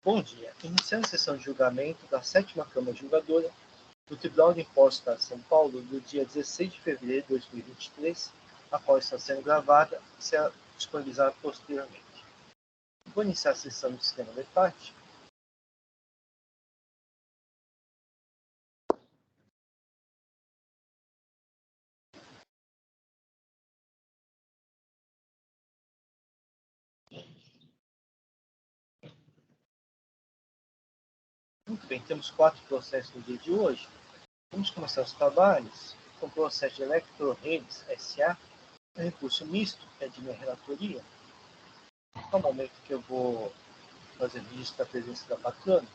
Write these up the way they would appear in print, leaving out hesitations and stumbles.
Bom dia. Iniciando a sessão de julgamento da 7ª Câmara Julgadora do Tribunal de Impostos do Estado de São Paulo, do dia 16 de fevereiro de 2023, a qual está sendo gravada e será disponibilizada posteriormente. Vou iniciar a sessão do sistema de parte. Muito bem, temos 4 processos no dia de hoje. Vamos começar os trabalhos com o processo de Electroredes S.A., um recurso misto, que é de minha relatoria. É o momento que eu vou fazer registro da presença da patrona.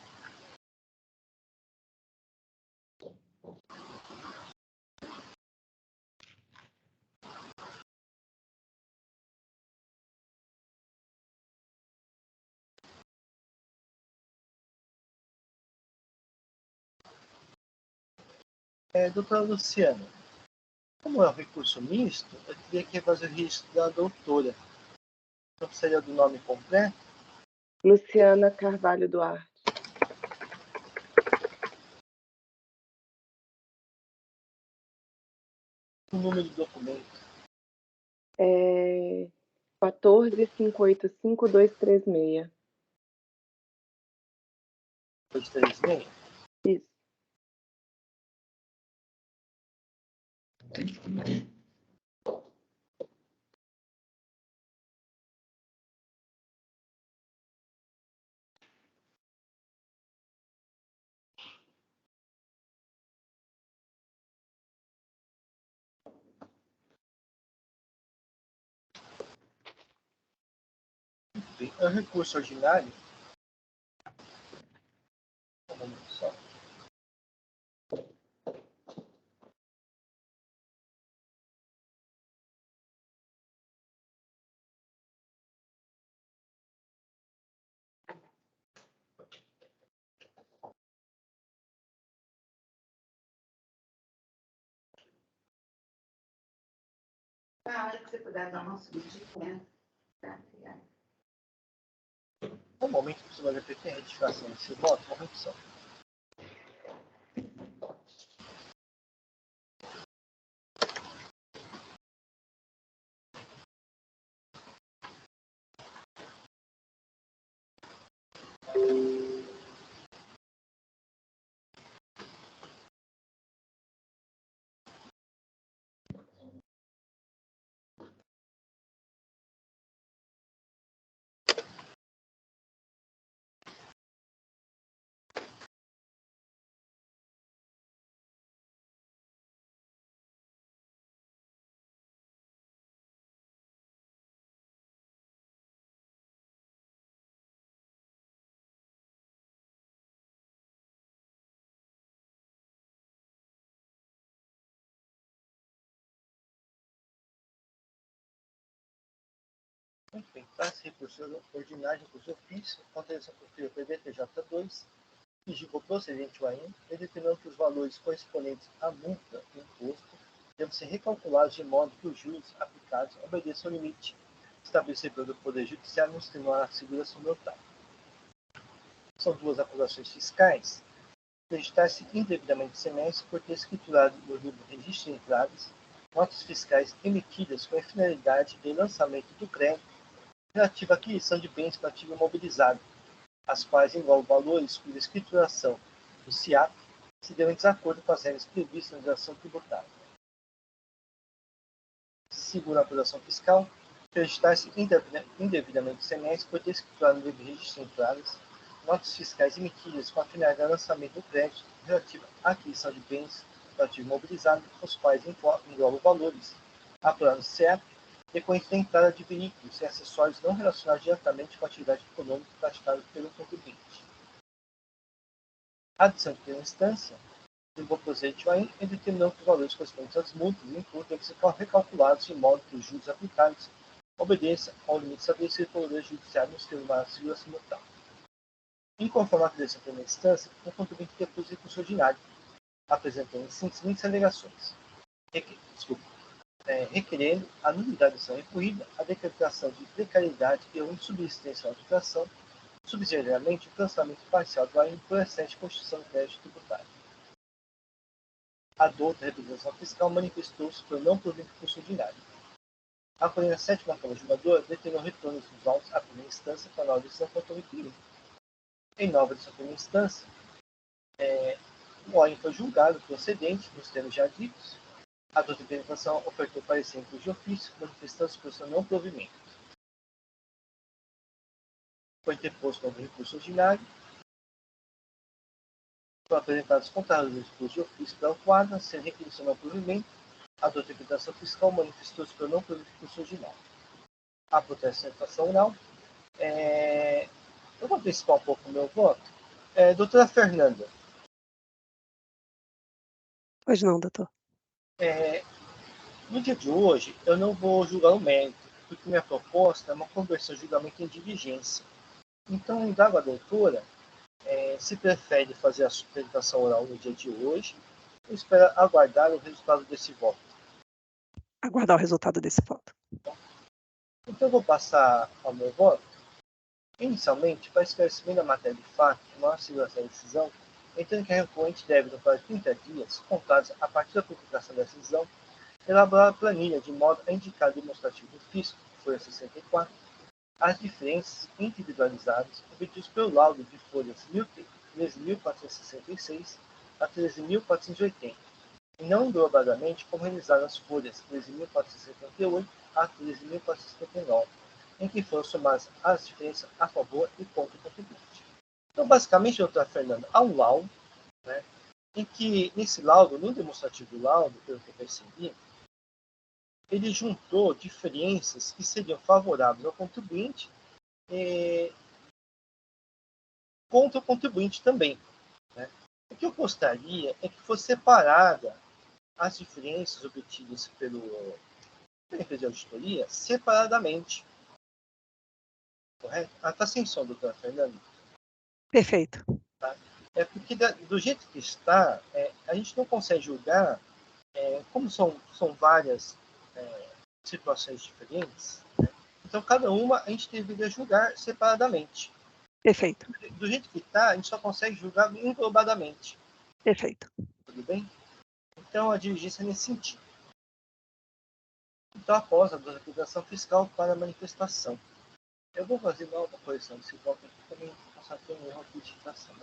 Doutora Luciana, como é um recurso misto, eu teria que fazer o registro da doutora. Então, precisaria do nome completo? Luciana Carvalho Duarte. O número do documento? 14585236. 236? Isso. Bem, é um recurso ordinário? Um momento só. Na hora que você puder dar uma subidinha, tá? Um momento que você vai repetir a retificação desse voto, um momento só. Muito bem, para esse recurso ordinário, recurso ofício, contenção por PDTJ2, que julgou procedente o AIM, determinando que os valores correspondentes à multa do imposto devem ser recalculados de modo que os juros aplicados obedeçam ao limite estabelecido pelo Poder Judiciário nos Tribunais de Segurança Monetária. São duas acusações fiscais. Acreditar-se indevidamente semestre por ter escriturado no livro Registro de Entradas notas fiscais emitidas com a finalidade de lançamento do crédito relativo à aquisição de bens para ativo imobilizado, as quais envolvem valores cuja escrituração do CIAP se deu em desacordo com as regras previstas na legislação tributária. Segunda acusação fiscal, acreditar-se indevidamente semestre por ter escriturado no livro Registro de Entradas notas fiscais emitidas com a finalidade de lançamento do crédito relativo à aquisição de bens para ativo imobilizado, os quais englobam valores apurados no CIAP decorrente da entrada de veículos e acessórios não relacionados diretamente com a atividade econômica praticada pelo contribuinte. A adição de primeira instância, julgou procedente o AIM e determinou que os valores correspondentes às multas e impostos devem ser recalculados de modo que os juros aplicados obedeçam ao limite estabelecido pelo Poder Judiciário nos Tribunais de Segurança Monetária. Inconforme a decisão de primeira instância, o contribuinte depus recurso ordinário, apresentando as seguintes alegações. Requerendo a nulidade da ação recorrida, a decretação de precariedade e ou insubsistência da aplicação, subsidiariamente, o cancelamento parcial do AIM por excesso de constituição do crédito tributário. A douta representação fiscal manifestou-se por não provimento de recurso ordinário. A 47ª Câmara Julgadora determinou o retorno dos autos à primeira instância para nova decisão contra o inquilino. Em nova decisão primeira instância, o OIM foi julgado procedente nos termos já ditos. A douta representação ofertou parecer em de ofício, manifestando-se por seu não provimento. Foi interposto novo recurso ordinário. Foram apresentados contrários aos recursos de ofício da autuada, sendo requerido seu não provimento. A douta representação fiscal manifestou-se por não provimento de recurso ordinário. A protestação oral. Eu vou antecipar um pouco o meu voto. Doutora Fernanda. Pois não, doutor. No dia de hoje, eu não vou julgar o mérito, porque minha proposta é uma conversão de julgamento em diligência. Então, indago a doutora se prefere fazer a apresentação oral no dia de hoje ou espera aguardar o resultado desse voto. Aguardar o resultado desse voto. Então, eu vou passar ao meu voto. Inicialmente, para esclarecimento da matéria de fato e maior segurança da decisão, entendo que a recorrente deve, no prazo de 30 dias, contados a partir da publicação da decisão, elaborar a planilha de modo a indicar o demonstrativo do fisco, folha 64, as diferenças individualizadas obtidas pelo laudo de folhas 13.466 a 13.480, e não englobadamente como realizaram as folhas 13.478 a 13.479, em que foram somadas as diferenças a favor e contra o contribuinte. Então, basicamente, doutora Fernanda, há um laudo, em que, nesse laudo, no demonstrativo do laudo, pelo que eu percebi, ele juntou diferenças que seriam favoráveis ao contribuinte e contra o contribuinte também. O que eu gostaria é que fosse separada as diferenças obtidas pela empresa de auditoria separadamente. Correto? Está sem som, doutora Fernanda? Perfeito. Tá? Porque do jeito que está, a gente não consegue julgar, como são várias situações diferentes, então cada uma a gente deveria julgar separadamente. Perfeito. Do jeito que está, a gente só consegue julgar englobadamente. Perfeito. Tudo bem? Então a diligência é nesse sentido. Então, após a apresentação fiscal para a manifestação, eu vou fazer nova correção desse voto aqui também, passar por um erro aqui de citação.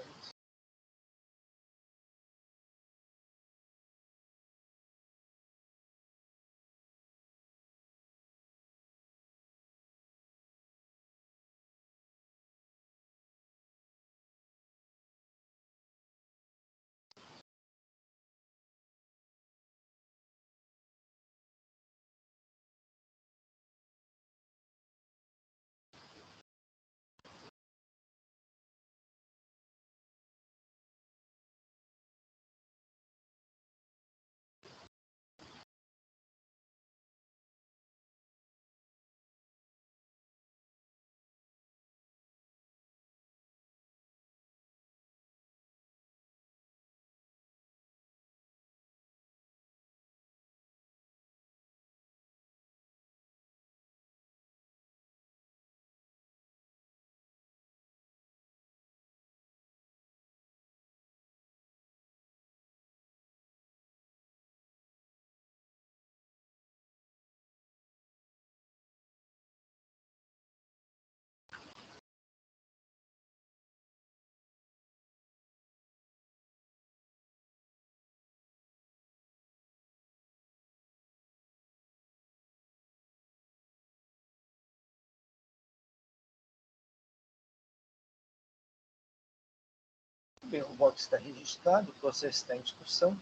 Bem, o voto está registrado, o processo está em discussão.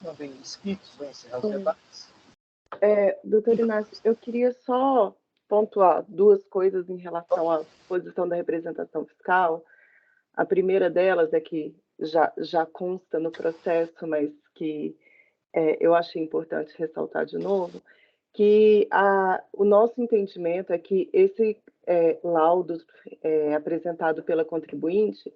Não vem inscritos, vou encerrar os debates. Doutor Inácio, eu queria só pontuar duas coisas em relação à posição da representação fiscal. A primeira delas é que já consta no processo, mas que eu achei importante ressaltar de novo, que o nosso entendimento é que esse laudo apresentado pela contribuinte,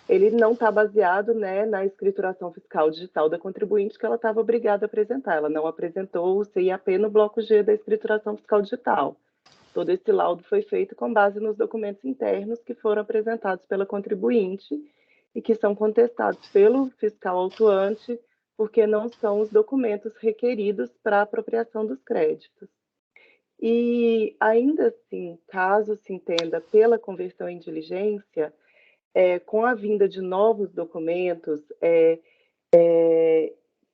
ele não está baseado, na escrituração fiscal digital da contribuinte que ela estava obrigada a apresentar. Ela não apresentou o CIAP no bloco G da escrituração fiscal digital. Todo esse laudo foi feito com base nos documentos internos que foram apresentados pela contribuinte e que são contestados pelo fiscal autuante, porque não são os documentos requeridos para a apropriação dos créditos. E, ainda assim, caso se entenda pela conversão em diligência, com a vinda de novos documentos,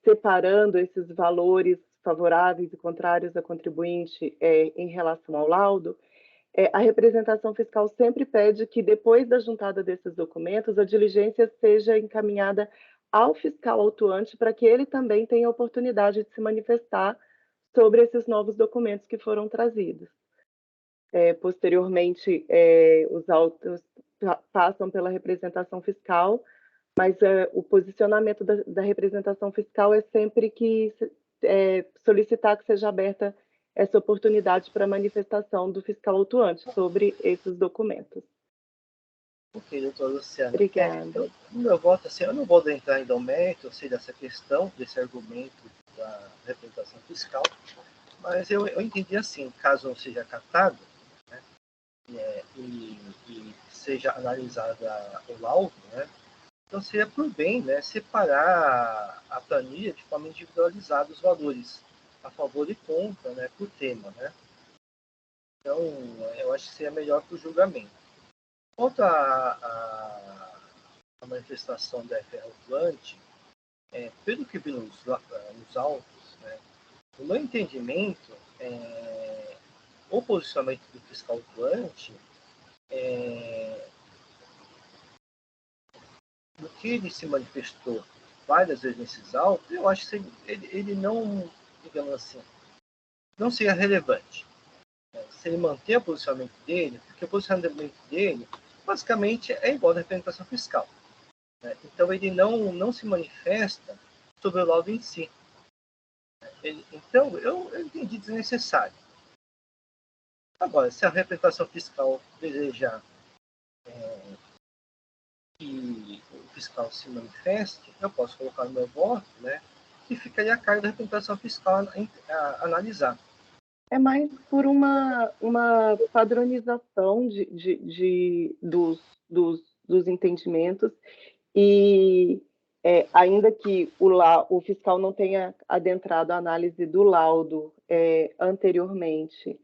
separando esses valores favoráveis e contrários à contribuinte em relação ao laudo, a representação fiscal sempre pede que, depois da juntada desses documentos, a diligência seja encaminhada ao fiscal autuante para que ele também tenha a oportunidade de se manifestar sobre esses novos documentos que foram trazidos. Posteriormente, os autos passam pela representação fiscal, mas o posicionamento da representação fiscal é sempre que solicitar que seja aberta essa oportunidade para manifestação do fiscal autuante sobre esses documentos. Ok, doutora Luciana. Obrigada. No meu voto, assim, eu não vou entrar em mérito, dessa questão, desse argumento da representação fiscal, mas eu entendi assim, caso não seja acatado, né, e seja analisada o laudo, né, então seria por bem, né, separar a planilha de forma individualizada os valores a favor e contra, né, por tema, né. Então, eu acho que seria melhor para o julgamento. Quanto à manifestação da FR autuante, pelo que vi nos autos, né, no meu entendimento, o posicionamento do fiscal autuante, no que ele se manifestou várias vezes nesses autos, eu acho que ele não, digamos assim, não seria relevante. Se ele manter o posicionamento dele, porque o posicionamento dele, basicamente, é igual à representação fiscal. Né? Então, ele não se manifesta sobre o laudo em si. Então, eu entendi desnecessário. Agora, se a representação fiscal desejar que o fiscal se manifeste, eu posso colocar no meu voto, né, que ficaria a cargo da representação fiscal a analisar. É mais por uma padronização dos entendimentos e, ainda que o fiscal não tenha adentrado a análise do laudo anteriormente,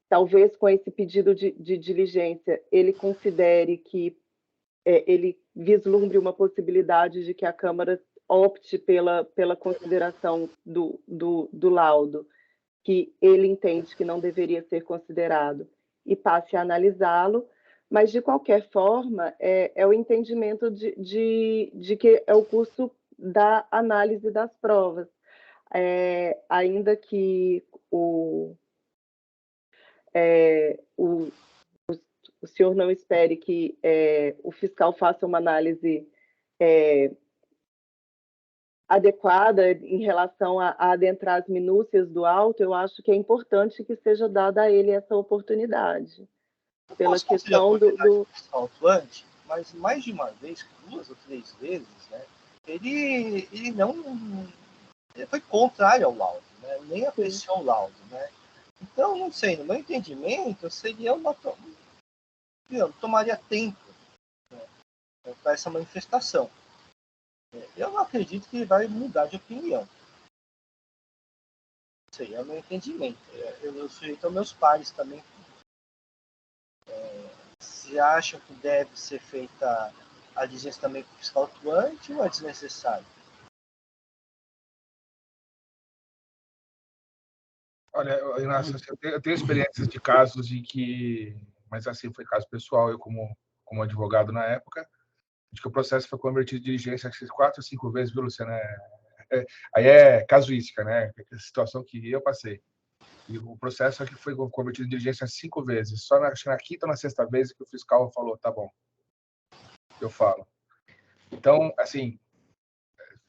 talvez com esse pedido de diligência ele considere que ele vislumbre uma possibilidade de que a Câmara opte pela consideração do laudo, que ele entende que não deveria ser considerado, e passe a analisá-lo, mas, de qualquer forma, é o entendimento de que é o curso da análise das provas. Ainda que o senhor não espere que o fiscal faça uma análise adequada em relação a adentrar as minúcias do auto, eu acho que é importante que seja dada a ele essa oportunidade. Pela questão do fiscal autuante, mas mais de uma vez, 2 ou 3 vezes, né, ele foi contrário ao laudo, né, nem apreciou o laudo, né. Então, não sei, no meu entendimento, seria tomaria tempo, né, para essa manifestação. Eu não acredito que ele vai mudar de opinião. Isso aí é o meu entendimento. Eu sujeito aos meus pares também. Se acham que deve ser feita a diligência também com o fiscal autuante ou é desnecessário? Olha, Inácio, eu tenho experiências de casos em que, mas assim, foi caso pessoal, eu como advogado na época, de que o processo foi convertido em diligência 4 ou 5 vezes, viu, Luciana? Aí é casuística, né? É a situação que eu passei. E o processo é que foi convertido em diligência 5 vezes. Só na quinta ou na sexta vez que o fiscal falou, tá bom, eu falo. Então, assim,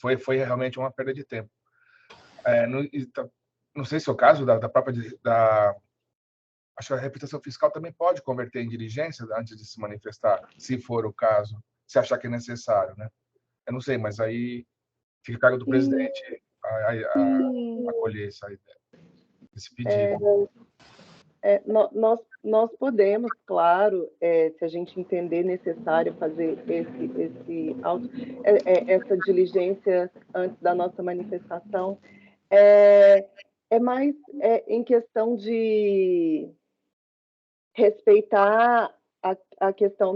foi realmente uma perda de tempo. Não sei se é o caso da própria acho que a reputação fiscal também pode converter em diligência antes de se manifestar, se for o caso, se achar que é necessário, né? Eu não sei, mas aí fica a cargo do presidente acolher esse pedido. nós podemos, claro, se a gente entender necessário fazer essa diligência antes da nossa manifestação, é mais em questão de respeitar a questão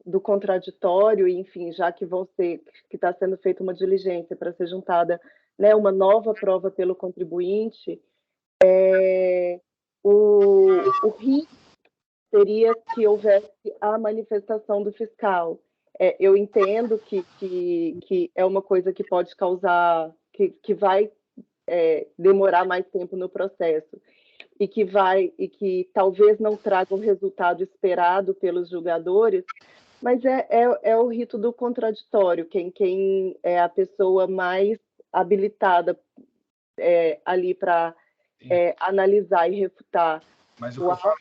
do contraditório, enfim, já que que está sendo feita uma diligência para ser juntada, né, uma nova prova pelo contribuinte, o risco seria que houvesse a manifestação do fiscal. Eu entendo que é uma coisa que pode causar, que vai demorar mais tempo no processo e que talvez não traga o resultado esperado pelos julgadores, mas é o rito do contraditório, quem é a pessoa mais habilitada ali para analisar e refutar Mas o auto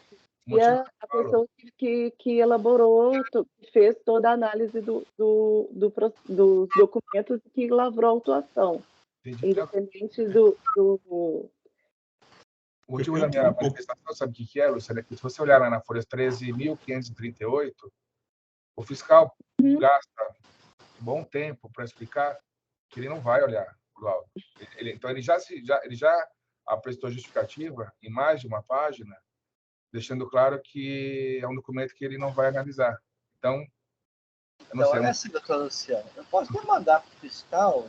é a pessoa que elaborou, que fez toda a análise dos documentos que lavrou a autuação, independente do o motivo da minha manifestação, sabe o que é, Luciana? Se você olhar lá na folha 13.538, o fiscal gasta um bom tempo para explicar que ele não vai olhar o laudo. Então, ele já apresentou justificativa em mais de uma página, deixando claro que é um documento que ele não vai analisar. Então, eu não sei. É assim, doutora Luciana, eu posso demandar para o fiscal,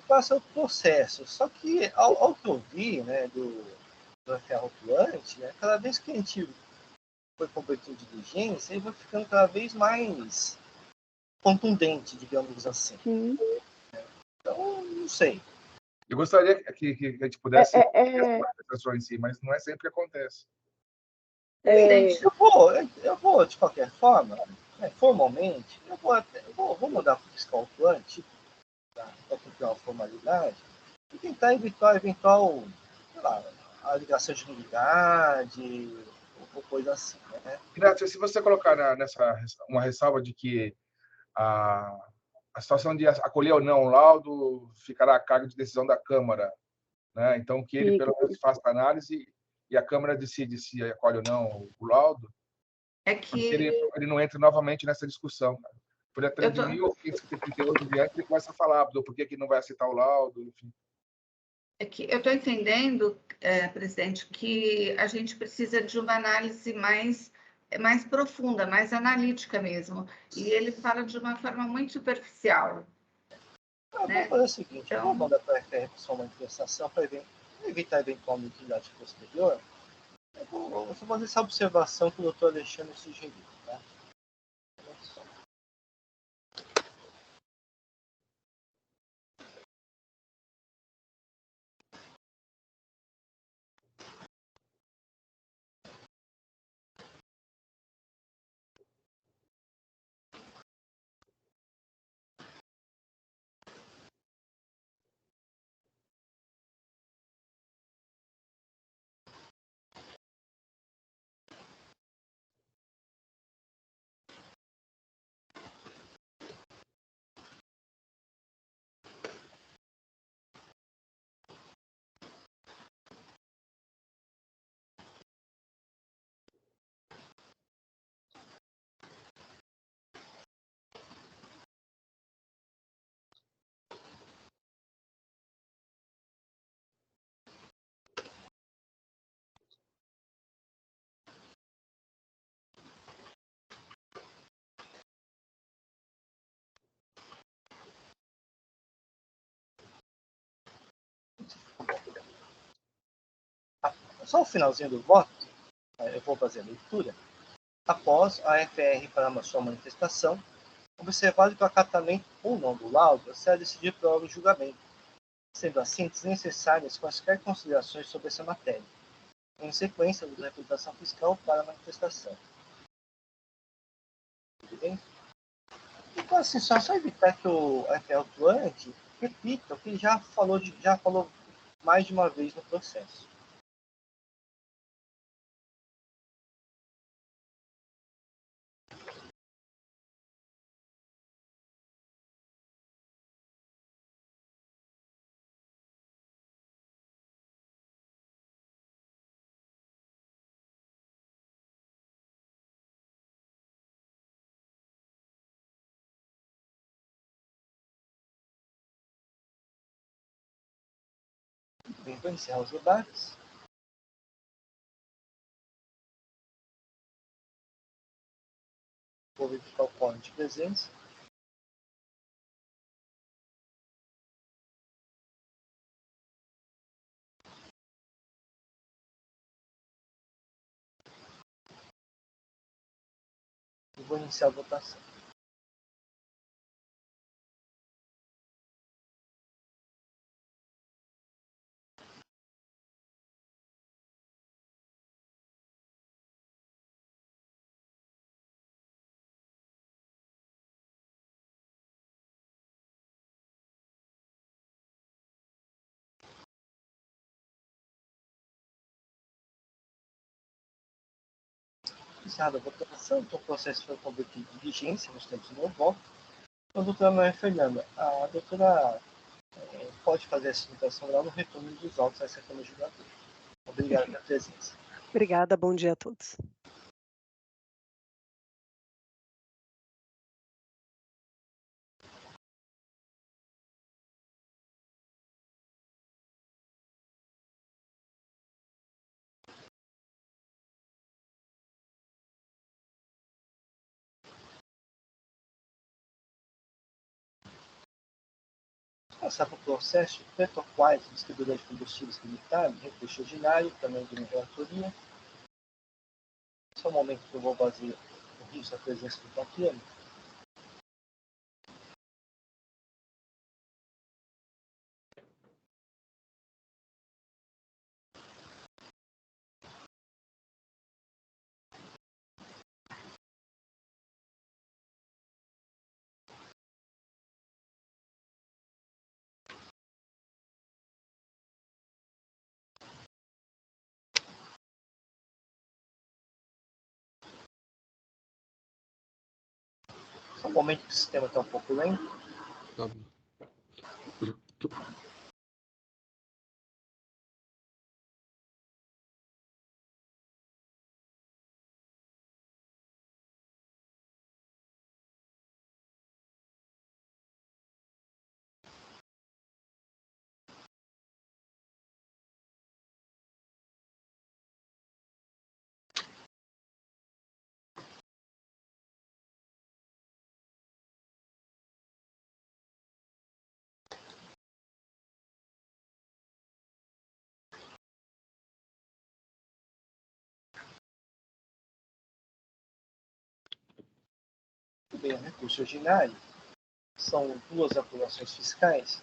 passar o processo, só que, ao que eu vi, né, do ferrofluante, cada vez que a gente foi competindo de diligência, ele vai ficando cada vez mais contundente, digamos assim. Então, não sei. Eu gostaria que a gente pudesse ter as manifestações em si, mas não é sempre que acontece. Eu vou, de qualquer forma, formalmente, vou mandar para o fiscal atuante, para cumprir uma formalidade, e tentar evitar eventual, sei lá, a ligação de nulidade, ou coisa assim, né? Graça, se você colocar nessa uma ressalva de que a situação de acolher ou não o laudo ficará a cargo de decisão da Câmara, né? Então, que ele pelo menos faça a análise e a Câmara decide se acolhe ou não o laudo, ele não entra novamente nessa discussão. Por a 13.538 diante, ele começa a falar do porquê que não vai aceitar o laudo, enfim. É que eu estou entendendo, presidente, que a gente precisa de uma análise mais profunda, mais analítica mesmo. E ele fala de uma forma muito superficial. Vamos fazer o seguinte, eu vou mandar para a FR só uma manifestação para evitar eventual utilidade posterior. Eu vou fazer essa observação que o doutor Alexandre sugeriu. Tá? Só o finalzinho do voto, eu vou fazer a leitura. Após a FR para a sua manifestação, observado que o acatamento ou não do laudo será decidido pelo julgamento, sendo assim desnecessárias quaisquer considerações sobre essa matéria, em sequência da representação fiscal para a manifestação. Tudo bem? Então, assim, só evitar que o FR atuante repita o que ele já falou mais de uma vez no processo. Bem, vou encerrar os debates. Vou verificar o quórum de presença. E vou iniciar a votação. Encerrada a votação, então o processo foi convertido em diligência nos tempos do meu voto. Então, doutora Maria Fernanda, a doutora pode fazer a sustentação lá no retorno dos autos à Câmara Julgadora. Obrigado pela presença. Obrigada, bom dia a todos. Passar para o processo de Petroquais, distribuidor de combustíveis militares, recurso ordinário, também de relatoria. Esse é o momento que eu vou fazer o risco da presença do Taquiano. Esse é o momento que o sistema está um pouco lento. Bem, o recurso ordinário são duas apurações fiscais.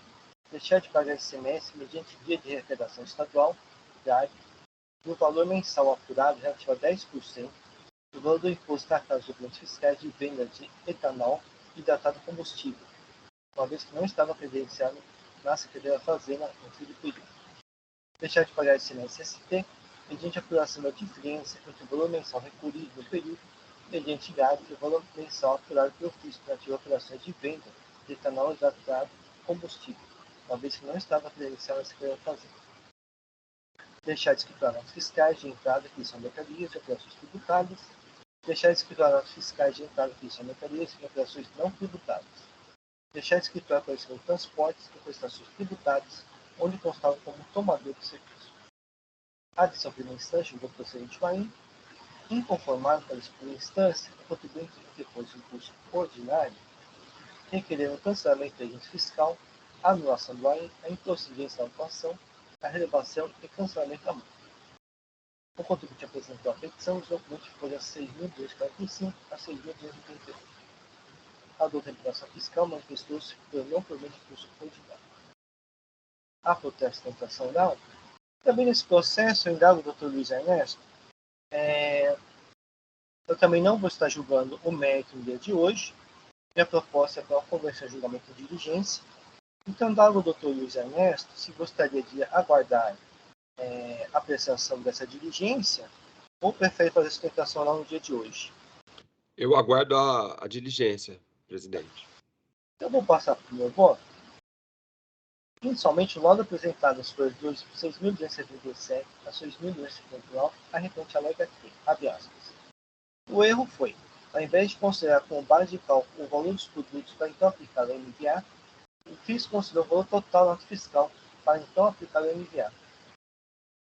Deixar de pagar ICMS mediante via de arrecadação estadual, DARF, no valor mensal apurado relativo a 10% do valor do imposto tratado de documentos fiscais de venda de etanol e hidratado combustível, uma vez que não estava credenciado na Secretaria da Fazenda no período. Deixar de pagar ICMS-ST mediante apuração da diferença entre o valor mensal recolhido no período mediante GAD e o valor mensal apurado pelo ofício relativo a operações de venda de etanol e hidratado combustível, uma vez que não estava credenciado na Secretaria da Fazenda. Deixar de escriturar notas fiscais de entrada que são mercadorias e operações tributadas. Deixar de escriturar notas fiscais de entrada que são mercadorias e operações não tributadas. Deixar de escriturar conhecimento de transportes e prestações tributadas, onde constava como tomador de serviço. Adição primeira instância do procedimento ainda. Inconformado pela primeira instância, o contribuinte depois do recurso ordinário, requerendo o cancelamento da agente fiscal, a anulação do AIN, a improcedência da autuação, a relevação e cancelamento da multa. O contribuinte apresentou a petição dos documentos de folha 6.245 a 6.238. A dor de reputação fiscal manifestou-se por não provimento de recurso ordinário. A protesto da tentação oral. Também nesse processo, eu indago o Dr. Luiz Ernesto. Eu também não vou estar julgando o mérito no dia de hoje. Minha proposta é para a conversão de julgamento de diligência. Então, indago o Dr. Luiz Ernesto se gostaria de aguardar a apreciação dessa diligência ou prefere fazer a sustentação oral no dia de hoje? Eu aguardo a diligência, presidente. Eu vou passar para o meu voto. Inicialmente, o laudo apresentado nas folhas 6.277 a 6.279, a requerente alega que, abre aspas, o erro foi, ao invés de considerar como base de cálculo o valor dos produtos para então aplicar o MVA, o FIS considerou o valor total da nota fiscal para então aplicar o MVA,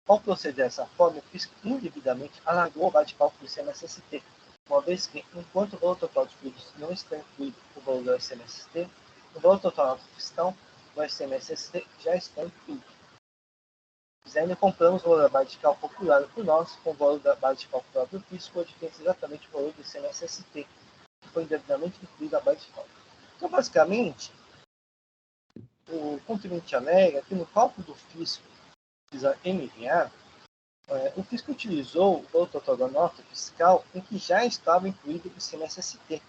Ao proceder dessa forma, o fisco indevidamente alargou o bate-cálculo do ICMS-ST, uma vez que, enquanto o valor total de tributos não está incluído o valor do ICMS-ST, o valor total fiscal do ICMS-ST já está incluído. Ainda compramos o valor da base de cálculo calculado por nós com o valor da base de cálculo do fisco, onde tem exatamente o valor do ICMS-ST, que foi indevidamente incluído na base de cálculo. Então, basicamente, o contribuinte alega que no cálculo do fisco, MVA, o fisco utilizou o valor total da nota fiscal em que já estava incluído o ICMS-ST,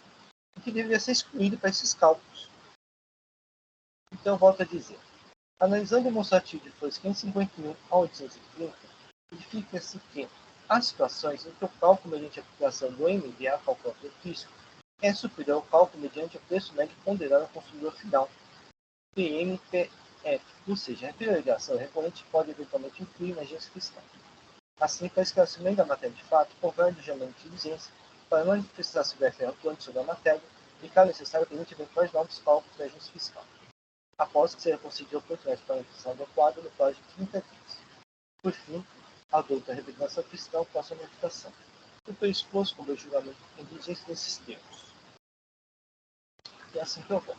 o que deveria ser excluído para esses cálculos. Então, volto a dizer, analisando o demonstrativo de folhas 551 a 830, verifica-se que há situações em que o cálculo mediante a aplicação do MVA calculado pelo fisco é superior ao cálculo mediante o preço médio ponderado ao consumidor final, PMPF, ou seja, a periodização recorrente pode eventualmente influir na agência fiscal. Assim, para esclarecimento da matéria de fato, convém o julgamento de diligência para manifestar se houver atuante sobre a matéria e, caso necessário, permite eventuais novos cálculos da agência fiscal, após que seja concedida a oportunidade para a manifestação do quadro no prazo de 30 dias. Por fim, a dúvida da representação fiscal passa a manifestação. Eu estou exposto como julgamento em diligência desses termos. E assim que eu vou.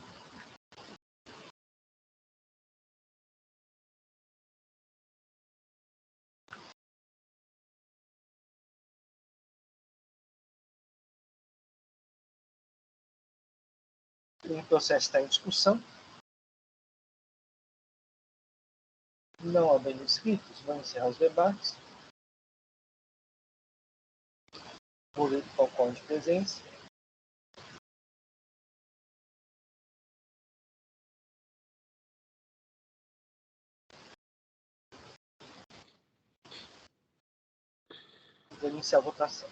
O processo está em discussão. Não havendo inscritos, vamos encerrar os debates. Vou ler o quórum de presença. Vou iniciar a votação.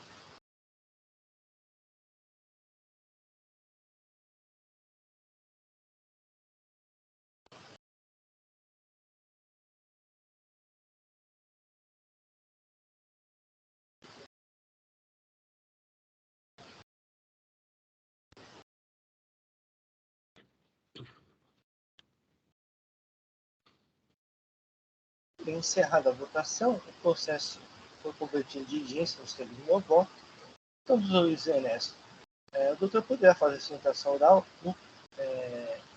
Encerrada a votação, o processo foi convertido em diligência nos termos do meu voto. Então, doutor Luiz Ernesto, o doutor poderá fazer a sustentação oral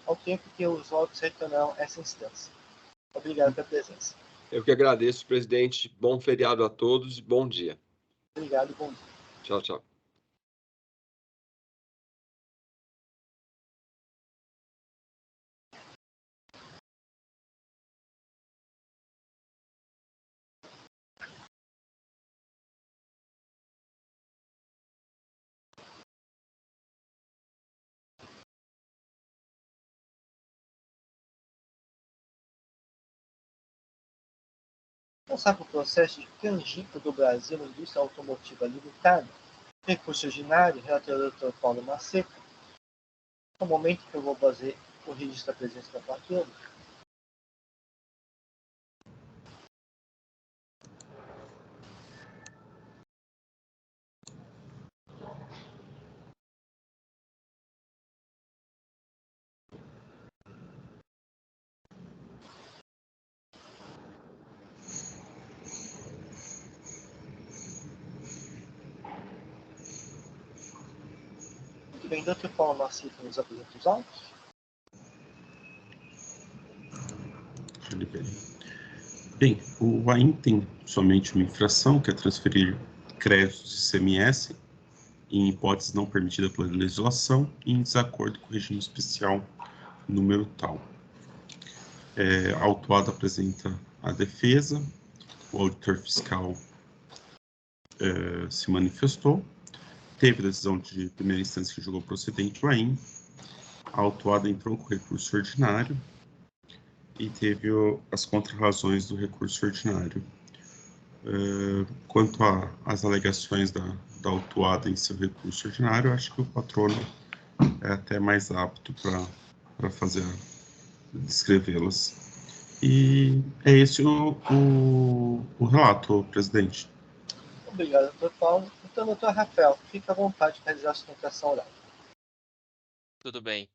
ao tempo que os votos retornarão a essa instância. Obrigado pela presença. Eu que agradeço, presidente. Bom feriado a todos e bom dia. Obrigado, bom dia. Tchau, tchau. Passar para o processo de Canjica do Brasil na Indústria Automotiva Limitada, recurso ordinário, relator doutor Paulo Macedo. No momento que eu vou fazer o registro da presença da patrona. Muito bem, doutor Paulo Macedo nos apresenta os autos. Deixa eu ver. Bem, o AIM tem somente uma infração, que é transferir créditos de ICMS em hipótese não permitida pela legislação e em desacordo com o regime especial número tal. A autuada apresenta a defesa, o auditor fiscal se manifestou, teve decisão de primeira instância que julgou procedente o AIM, a autuada entrou com recurso ordinário e teve as contrarrazões do recurso ordinário. Quanto às alegações da autuada em seu recurso ordinário, acho que o patrono é até mais apto para descrevê-las. E é esse o relato, presidente. Obrigado, doutor Paulo. Então, doutor Rafael, fique à vontade para realizar a sustentação oral. Tudo bem.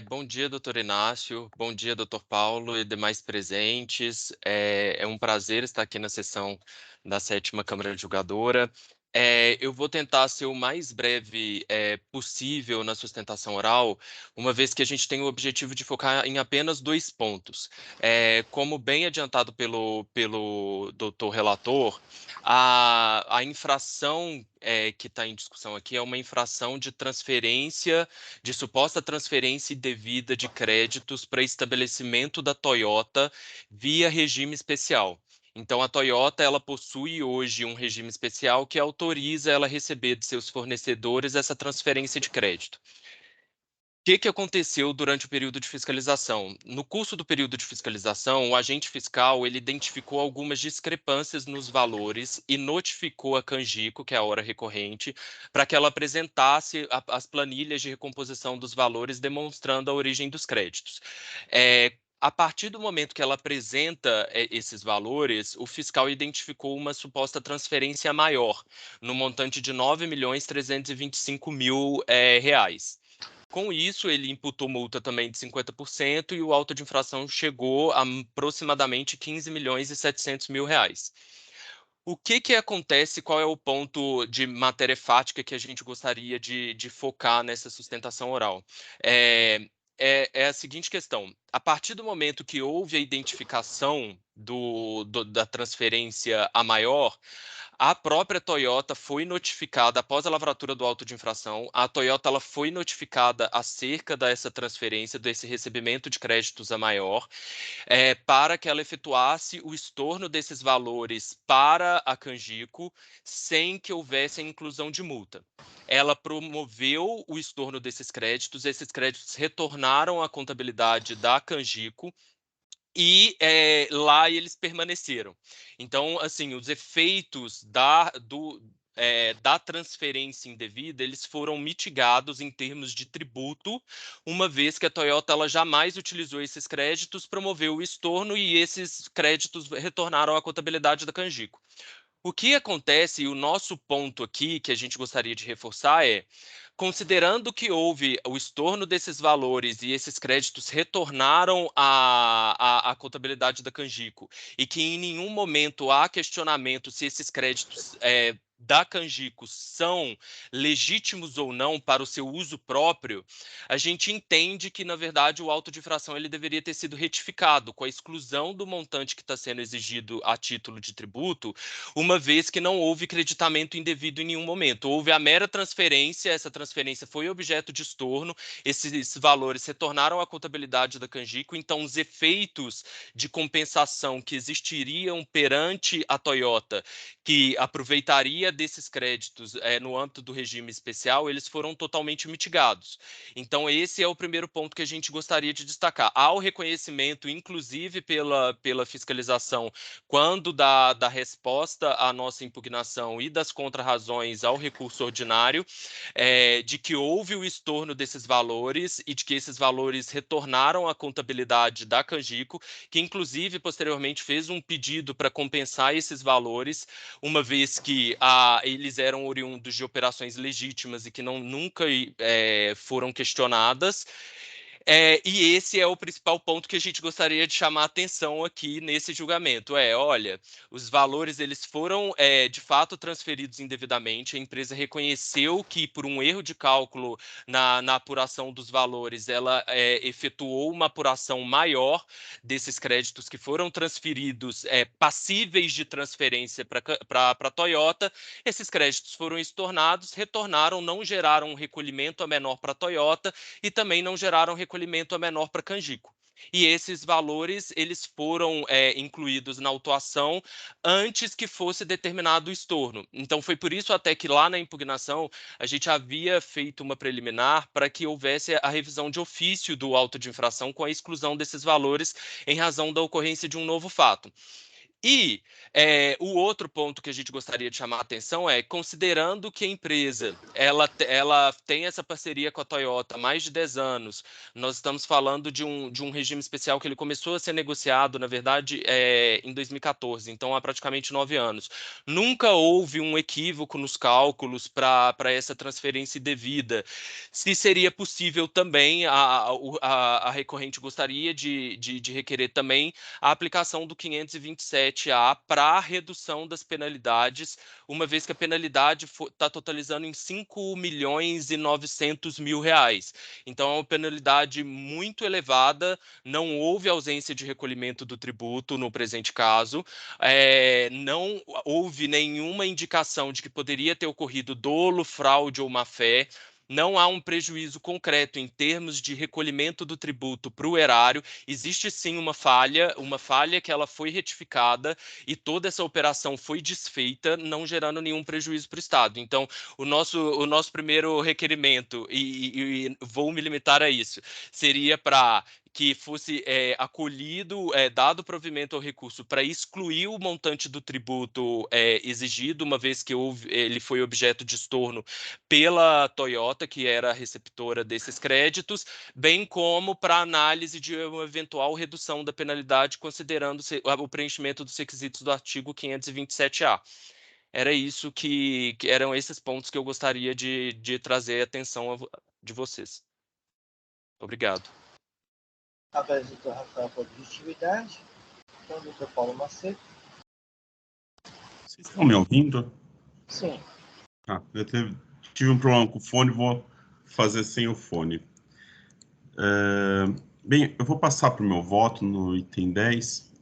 Bom dia, doutor Inácio. Bom dia, doutor Paulo e demais presentes. É um prazer estar aqui na sessão da 7ª Câmara Julgadora. Eu vou tentar ser o mais breve possível na sustentação oral, uma vez que a gente tem o objetivo de focar em apenas 2 pontos. Como bem adiantado pelo doutor relator, a infração que está em discussão aqui é uma infração de transferência, de suposta transferência indevida de créditos para estabelecimento da Toyota via regime especial. Então, a Toyota ela possui hoje um regime especial que autoriza ela a receber de seus fornecedores essa transferência de crédito. O que aconteceu durante o período de fiscalização? No curso do período de fiscalização, o agente fiscal ele identificou algumas discrepâncias nos valores e notificou a Canjico, que é a hora recorrente, para que ela apresentasse as planilhas de recomposição dos valores, demonstrando a origem dos créditos. A partir do momento que ela apresenta esses valores, o fiscal identificou uma suposta transferência maior, no montante de R$ 9.325.000 reais. Com isso, ele imputou multa também de 50% e o auto de infração chegou a aproximadamente R$ 15.700.000 reais. O que acontece? Qual é o ponto de matéria fática que a gente gostaria de focar nessa sustentação oral? É a seguinte questão: a partir do momento que houve a identificação da transferência a maior, a própria Toyota foi notificada, após a lavratura do auto de infração, a Toyota ela foi notificada acerca dessa transferência, desse recebimento de créditos a maior, para que ela efetuasse o estorno desses valores para a Canjico, sem que houvesse a inclusão de multa. Ela promoveu o estorno desses créditos, esses créditos retornaram à contabilidade da Canjico, e lá eles permaneceram. Então, assim, os efeitos da transferência indevida, eles foram mitigados em termos de tributo, uma vez que a Toyota ela jamais utilizou esses créditos, promoveu o estorno e esses créditos retornaram à contabilidade da Canjico. O que acontece, e o nosso ponto aqui, que a gente gostaria de reforçar considerando que houve o estorno desses valores e esses créditos retornaram à contabilidade da Canjico, e que em nenhum momento há questionamento se esses créditos da Canjico são legítimos ou não para o seu uso próprio, a gente entende que, na verdade, o auto de infração ele deveria ter sido retificado, com a exclusão do montante que está sendo exigido a título de tributo, uma vez que não houve creditamento indevido em nenhum momento. Houve a mera transferência, essa transferência foi objeto de estorno, esses valores retornaram à contabilidade da Canjico, então os efeitos de compensação que existiriam perante a Toyota, que aproveitaria desses créditos no âmbito do regime especial, eles foram totalmente mitigados. Então esse é o primeiro ponto que a gente gostaria de destacar. Há o reconhecimento, inclusive pela fiscalização, quando da resposta à nossa impugnação e das contrarrazões ao recurso ordinário, de que houve o estorno desses valores e de que esses valores retornaram à contabilidade da Canjico, que inclusive posteriormente fez um pedido para compensar esses valores, uma vez que eles eram oriundos de operações legítimas e que nunca foram questionadas. E esse é o principal ponto que a gente gostaria de chamar a atenção aqui nesse julgamento. Olha, os valores eles foram de fato transferidos indevidamente, a empresa reconheceu que por um erro de cálculo na apuração dos valores, ela efetuou uma apuração maior desses créditos que foram transferidos, passíveis de transferência para a Toyota. Esses créditos foram estornados, retornaram, não geraram um recolhimento a menor para a Toyota e também não geraram recolhimento a menor para Canjico. E esses valores eles foram incluídos na autuação antes que fosse determinado o estorno. Então foi por isso até que lá na impugnação a gente havia feito uma preliminar para que houvesse a revisão de ofício do auto de infração com a exclusão desses valores em razão da ocorrência de um novo fato. E o outro ponto que a gente gostaria de chamar a atenção é, considerando que a empresa ela tem essa parceria com a Toyota há mais de 10 anos, nós estamos falando de um regime especial que ele começou a ser negociado, na verdade, em 2014, então há praticamente 9 anos. Nunca houve um equívoco nos cálculos para essa transferência indevida. Se seria possível também, a recorrente gostaria de requerer também a aplicação do 527A para redução das penalidades, uma vez que a penalidade está totalizando em 5.900.000 reais. Então, é uma penalidade muito elevada, não houve ausência de recolhimento do tributo no presente caso, não houve nenhuma indicação de que poderia ter ocorrido dolo, fraude ou má-fé. Não há um prejuízo concreto em termos de recolhimento do tributo para o erário. Existe sim uma falha que ela foi retificada e toda essa operação foi desfeita, não gerando nenhum prejuízo para o Estado. Então, o nosso primeiro requerimento, e vou me limitar a isso, seria para que fosse acolhido, dado provimento ao recurso para excluir o montante do tributo exigido, uma vez que ele foi objeto de estorno pela Toyota, que era a receptora desses créditos, bem como para análise de uma eventual redução da penalidade, considerando o preenchimento dos requisitos do artigo 527A. Era isso que eram esses pontos que eu gostaria de trazer a atenção de vocês. Obrigado. Agradeço ao Dr. Rafael pela objetividade. Então, Dr. Paulo Macedo. Vocês estão me ouvindo? Sim. Eu tive um problema com o fone, vou fazer sem o fone. Bem, eu vou passar para o meu voto no item 10.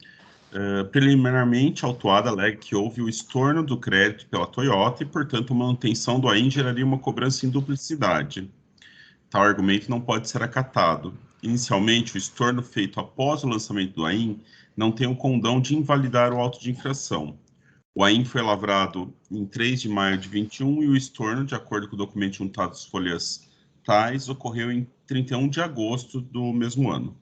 Preliminarmente, a autuada alega que houve o estorno do crédito pela Toyota e, portanto, a manutenção do AIN geraria uma cobrança em duplicidade. Tal argumento não pode ser acatado. Inicialmente, o estorno feito após o lançamento do AIN não tem o condão de invalidar o auto de infração. O AIN foi lavrado em 3 de maio de 21 e o estorno, de acordo com o documento juntado às folhas tais, ocorreu em 31 de agosto do mesmo ano.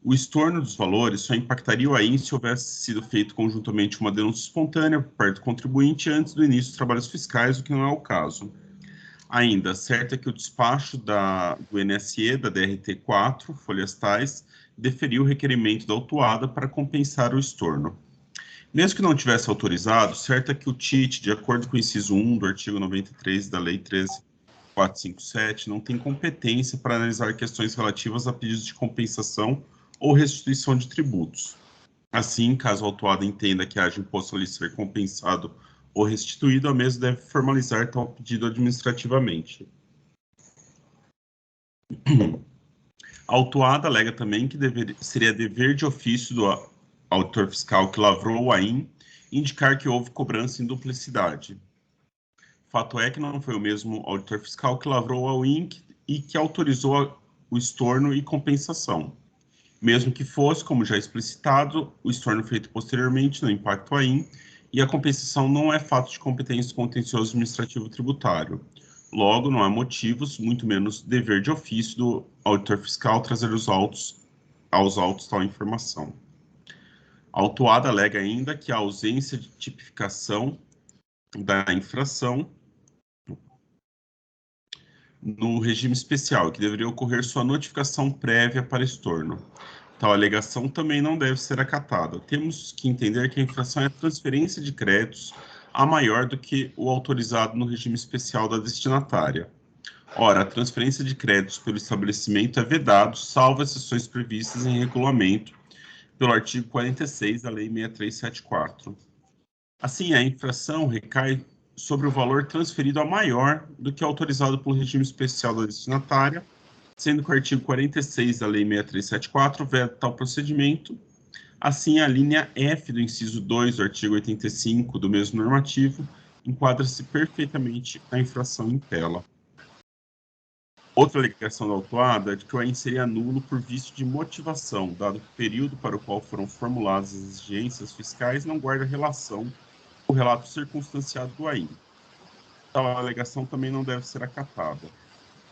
O estorno dos valores só impactaria o AIN se houvesse sido feito conjuntamente uma denúncia espontânea por parte do contribuinte antes do início dos trabalhos fiscais, o que não é o caso. Ainda, certo é que o despacho do NSE, da DRT4, folhas tais, deferiu o requerimento da autuada para compensar o estorno. Mesmo que não tivesse autorizado, certo é que o TIT, de acordo com o inciso 1 do artigo 93 da Lei 13.457, não tem competência para analisar questões relativas a pedidos de compensação ou restituição de tributos. Assim, caso a autuada entenda que haja imposto a lhe ser compensado ou restituído, a mesa deve formalizar tal pedido administrativamente. A autuada alega também que seria dever de ofício do auditor fiscal que lavrou o AIN indicar que houve cobrança em duplicidade. Fato é que não foi o mesmo auditor fiscal que lavrou o AIN e que autorizou o estorno e compensação. Mesmo que fosse, como já explicitado, o estorno feito posteriormente não impacta o AIN e a compensação não é fato de competência contencioso administrativo tributário. Logo, não há motivos, muito menos dever de ofício do auditor fiscal trazer aos autos tal informação. A autuada alega ainda que a ausência de tipificação da infração no regime especial, que deveria ocorrer sua notificação prévia para estorno. Tal alegação também não deve ser acatada. Temos que entender que a infração é a transferência de créditos a maior do que o autorizado no regime especial da destinatária. Ora, a transferência de créditos pelo estabelecimento é vedado, salvo exceções previstas em regulamento pelo artigo 46 da Lei 6374. Assim, a infração recai sobre o valor transferido a maior do que autorizado pelo regime especial da destinatária, sendo que o artigo 46 da Lei 6374 veda tal procedimento. Assim, a linha F do inciso 2 do artigo 85 do mesmo normativo enquadra-se perfeitamente a infração em tela. Outra alegação da autuada é de que o AIN seria nulo por vício de motivação, dado que o período para o qual foram formuladas as exigências fiscais não guarda relação com o relato circunstanciado do AIN. Tal alegação também não deve ser acatada.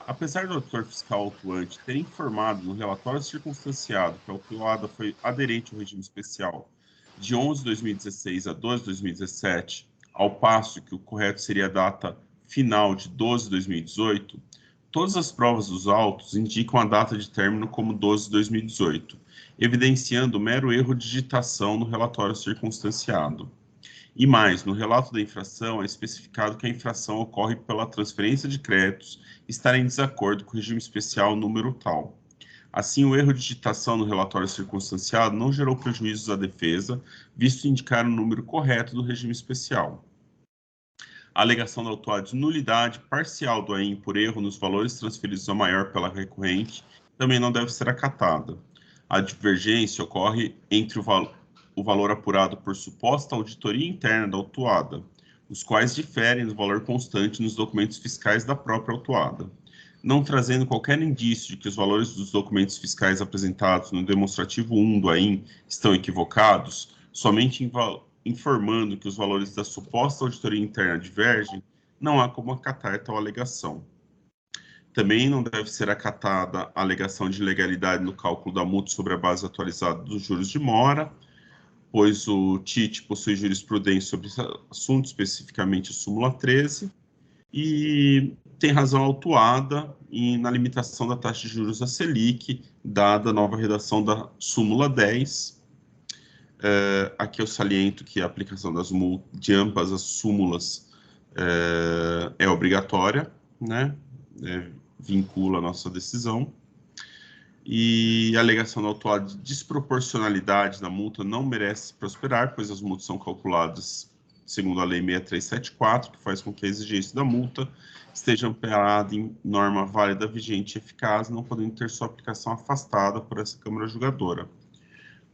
Apesar do auditor fiscal autuante ter informado no relatório circunstanciado que a autuada foi aderente ao regime especial de 11 de 2016 a 12 de 2017, ao passo que o correto seria a data final de 12 de 2018, todas as provas dos autos indicam a data de término como 12 de 2018, evidenciando o mero erro de digitação no relatório circunstanciado. E mais, no relato da infração é especificado que a infração ocorre pela transferência de créditos estar em desacordo com o regime especial número tal. Assim, o erro de digitação no relatório circunstanciado não gerou prejuízos à defesa, visto indicar o número correto do regime especial. A alegação da autuada de nulidade parcial do AIM por erro nos valores transferidos ao maior pela recorrente também não deve ser acatada. A divergência ocorre entre o valor apurado por suposta auditoria interna da autuada, os quais diferem do valor constante nos documentos fiscais da própria autuada. Não trazendo qualquer indício de que os valores dos documentos fiscais apresentados no demonstrativo 1 do AIM estão equivocados, somente informando que os valores da suposta auditoria interna divergem, não há como acatar tal alegação. Também não deve ser acatada a alegação de ilegalidade no cálculo da multa sobre a base atualizada dos juros de mora, pois o TIT possui jurisprudência sobre esse assunto, especificamente a súmula 13, e tem razão autuada na limitação da taxa de juros da Selic, dada a nova redação da súmula 10. Aqui eu saliento que a aplicação das multas de ambas as súmulas é obrigatória, né? Vincula a nossa decisão. E a alegação da autuada de desproporcionalidade da multa não merece prosperar, pois as multas são calculadas segundo a Lei 6374, que faz com que a exigência da multa esteja amparada em norma válida, vigente e eficaz, não podendo ter sua aplicação afastada por essa Câmara Julgadora.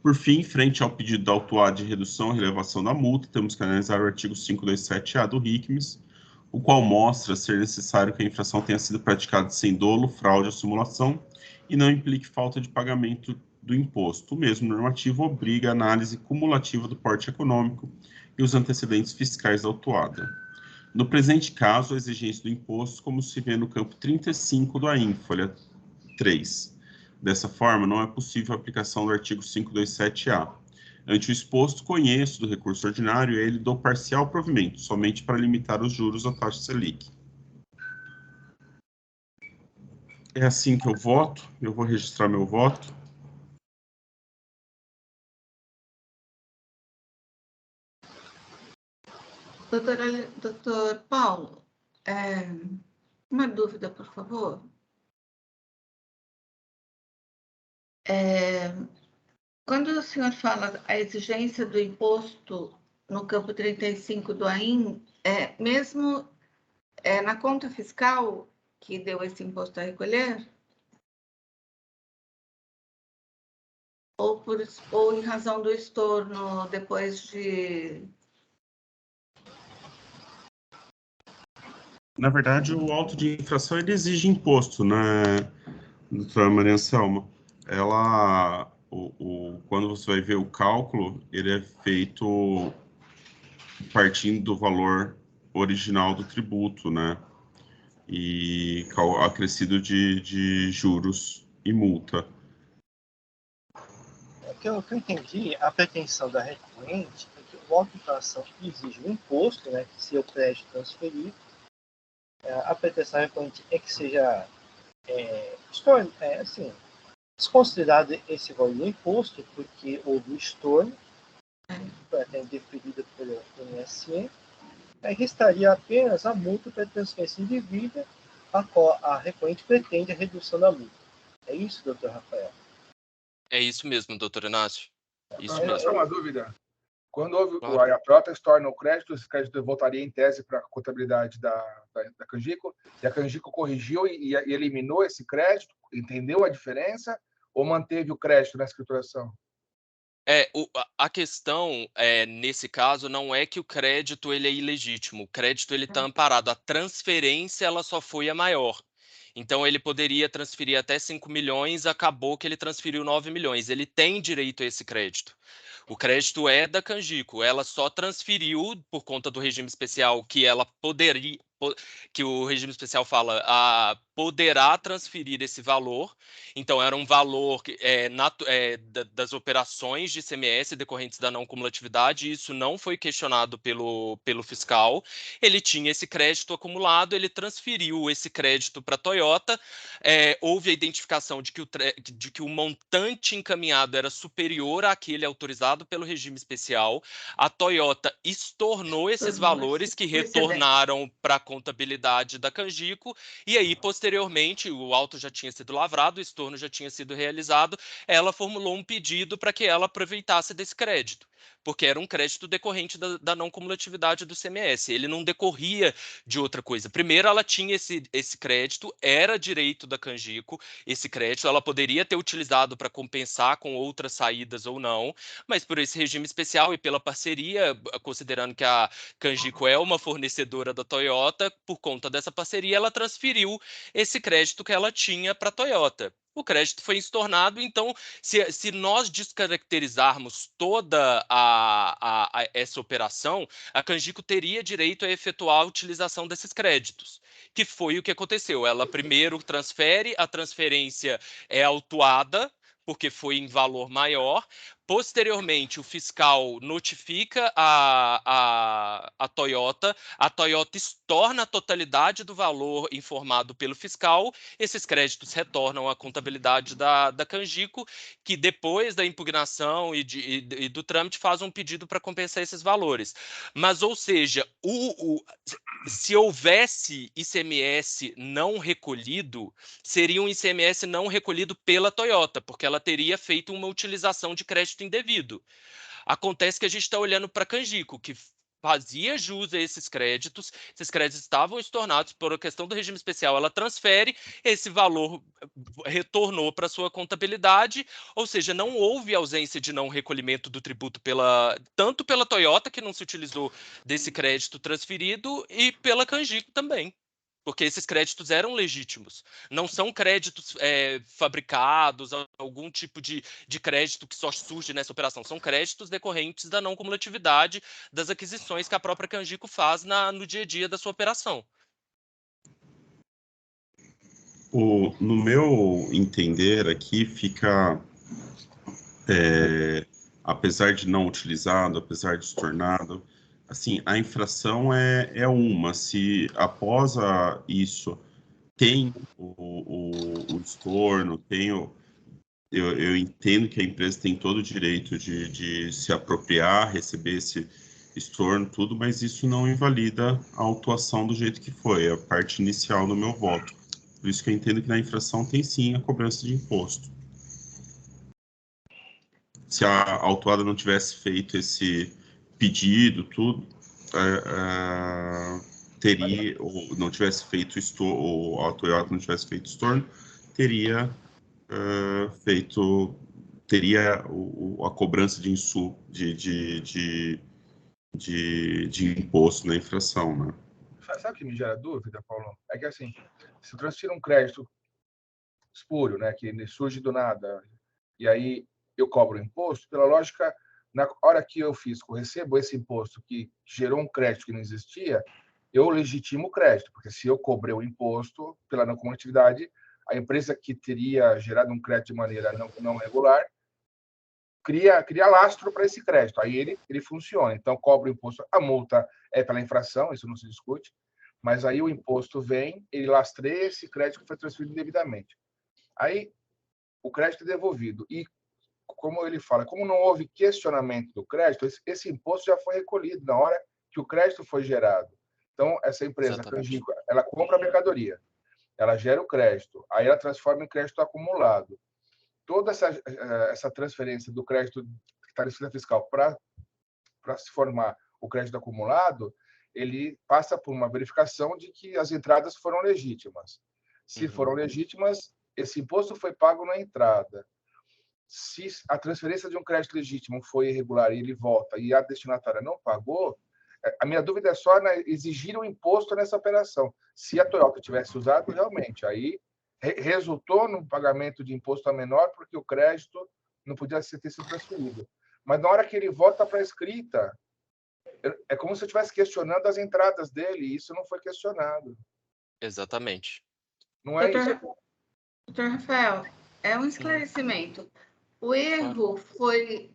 Por fim, frente ao pedido da autuada de redução ou relevação da multa, temos que analisar o artigo 527-A do RICMES, o qual mostra ser necessário que a infração tenha sido praticada sem dolo, fraude ou simulação e não implique falta de pagamento do imposto. O mesmo normativo obriga a análise cumulativa do porte econômico e os antecedentes fiscais da autuada. No presente caso, a exigência do imposto, como se vê no campo 35 do AIM, folha 3. Dessa forma, não é possível a aplicação do artigo 527-A. Ante o exposto, conheço do recurso ordinário e ele dou parcial provimento, somente para limitar os juros à taxa Selic. É assim que eu voto, eu vou registrar meu voto. Doutor Paulo, uma dúvida, por favor. Quando o senhor fala a exigência do imposto no campo 35 do AIM, mesmo na conta fiscal que deu esse imposto a recolher? Ou em razão do estorno depois de... Na verdade, o auto de infração ele exige imposto, né, doutora Maria Anselma? Quando você vai ver o cálculo, ele é feito partindo do valor original do tributo, né? E acrescido de juros e multa. O que eu entendi, a pretensão da recorrente é que o auto de infração exige um imposto, né, que se o crédito transferido, a pretensão da recorrente é que seja desconsiderado esse valor do imposto, porque houve o estorno, até deferido pelo INSS, aí restaria apenas a multa pela transferência indevida, a qual a recorrente pretende a redução da multa. É isso, doutor Rafael? É isso mesmo, doutor Inácio. Isso Só mesmo. uma dúvida. Quando houve Claro. a Protas torna o crédito, esse crédito voltaria em tese para a contabilidade da Canjico, e a Canjico corrigiu e eliminou esse crédito, entendeu a diferença, ou manteve o crédito na escrituração? A questão, nesse caso, não é que o crédito ele é ilegítimo. O crédito ele está amparado. A transferência ela só foi a maior. Então, ele poderia transferir até 5 milhões, acabou que ele transferiu 9 milhões. Ele tem direito a esse crédito. O crédito é da Canjico, ela só transferiu por conta do regime especial que ela poderia, que o regime especial fala, poderá transferir esse valor. Então, era um valor das operações de ICMS decorrentes da não cumulatividade, e isso não foi questionado pelo fiscal. Ele tinha esse crédito acumulado, ele transferiu esse crédito para a Toyota, houve a identificação de que o montante encaminhado era superior àquele autorizado pelo regime especial. A Toyota estornou esses valores que retornaram para a contabilidade da Canjico, e aí, posteriormente, o auto já tinha sido lavrado, o estorno já tinha sido realizado, ela formulou um pedido para que ela aproveitasse desse crédito, porque era um crédito decorrente da não cumulatividade do ICMS, ele não decorria de outra coisa. Primeiro, ela tinha esse crédito, era direito da Canjico, esse crédito, ela poderia ter utilizado para compensar com outras saídas ou não, mas por esse regime especial e pela parceria, considerando que a Canjico é uma fornecedora da Toyota, por conta dessa parceria, ela transferiu esse crédito que ela tinha para a Toyota. O crédito foi estornado, então, se nós descaracterizarmos toda essa operação, a Canjico teria direito a efetuar a utilização desses créditos, que foi o que aconteceu. Ela primeiro transfere, a transferência é autuada, porque foi em valor maior. Posteriormente, o fiscal notifica a Toyota estorna a totalidade do valor informado pelo fiscal, esses créditos retornam à contabilidade da Canjico, que depois da impugnação e do trâmite faz um pedido para compensar esses valores. Mas, ou seja, se houvesse ICMS não recolhido, seria um ICMS não recolhido pela Toyota, porque ela teria feito uma utilização de crédito indevido. Acontece que a gente está olhando para a Canjico, que fazia jus a esses créditos estavam estornados por questão do regime especial, ela transfere, esse valor retornou para sua contabilidade, ou seja, não houve ausência de não recolhimento do tributo tanto pela Toyota, que não se utilizou desse crédito transferido, e pela Canjico também, porque esses créditos eram legítimos. Não são créditos fabricados, algum tipo de crédito que só surge nessa operação. São créditos decorrentes da não cumulatividade das aquisições que a própria Canjico faz no dia a dia da sua operação. No meu entender aqui fica, apesar de não utilizado, apesar de estornado, assim, a infração é uma. Se após isso tem o estorno, eu entendo que a empresa tem todo o direito de se apropriar, receber esse estorno, tudo, mas isso não invalida a autuação do jeito que foi, a parte inicial do meu voto. Por isso que eu entendo que na infração tem sim a cobrança de imposto. Se a autuada não tivesse feito esse pedido, tudo, teria, ou não tivesse feito ou a Toyota não tivesse feito estorno, teria a cobrança de imposto na infração, né? Sabe o que me gera dúvida, Paulo? É que assim, se eu transfiro um crédito espúrio, né, que surge do nada, e aí eu cobro o imposto, pela lógica, na hora que eu recebo esse imposto que gerou um crédito que não existia, eu legitimo o crédito, porque se eu cobrei o imposto pela não cumulatividade, a empresa que teria gerado um crédito de maneira não regular cria lastro para esse crédito. Aí ele funciona. Então, cobra o imposto. A multa é pela infração, isso não se discute, mas aí o imposto vem, ele lastreia esse crédito que foi transferido indevidamente. Aí o crédito é devolvido. E, como ele fala, como não houve questionamento do crédito, esse imposto já foi recolhido na hora que o crédito foi gerado. Então, essa empresa, Canjico, ela compra a mercadoria, ela gera o crédito, aí ela transforma em crédito acumulado. Toda essa transferência do crédito que está na Receita Fiscal para se formar o crédito acumulado, ele passa por uma verificação de que as entradas foram legítimas. Se foram legítimas, esse imposto foi pago na entrada. Se a transferência de um crédito legítimo foi irregular e ele volta e a destinatária não pagou, a minha dúvida é só exigir um imposto nessa operação. Se a Toyota tivesse usado, realmente, aí resultou no pagamento de imposto a menor porque o crédito não podia ter sido transferido. Mas na hora que ele volta para a escrita, é como se eu estivesse questionando as entradas dele, e isso não foi questionado. Exatamente. Não é isso. Doutor Rafael, é um esclarecimento. O erro foi,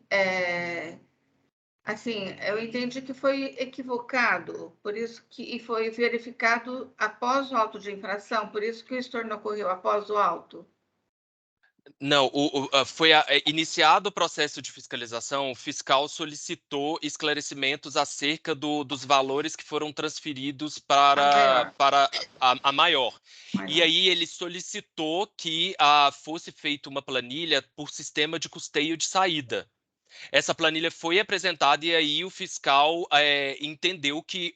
assim, eu entendi que foi equivocado, por isso e foi verificado após o auto de infração, por isso que o estorno ocorreu após o auto. Não, foi iniciado o processo de fiscalização, o fiscal solicitou esclarecimentos acerca dos valores que foram transferidos para a maior. E aí ele solicitou que fosse feita uma planilha por sistema de custeio de saída. Essa planilha foi apresentada e aí o fiscal entendeu que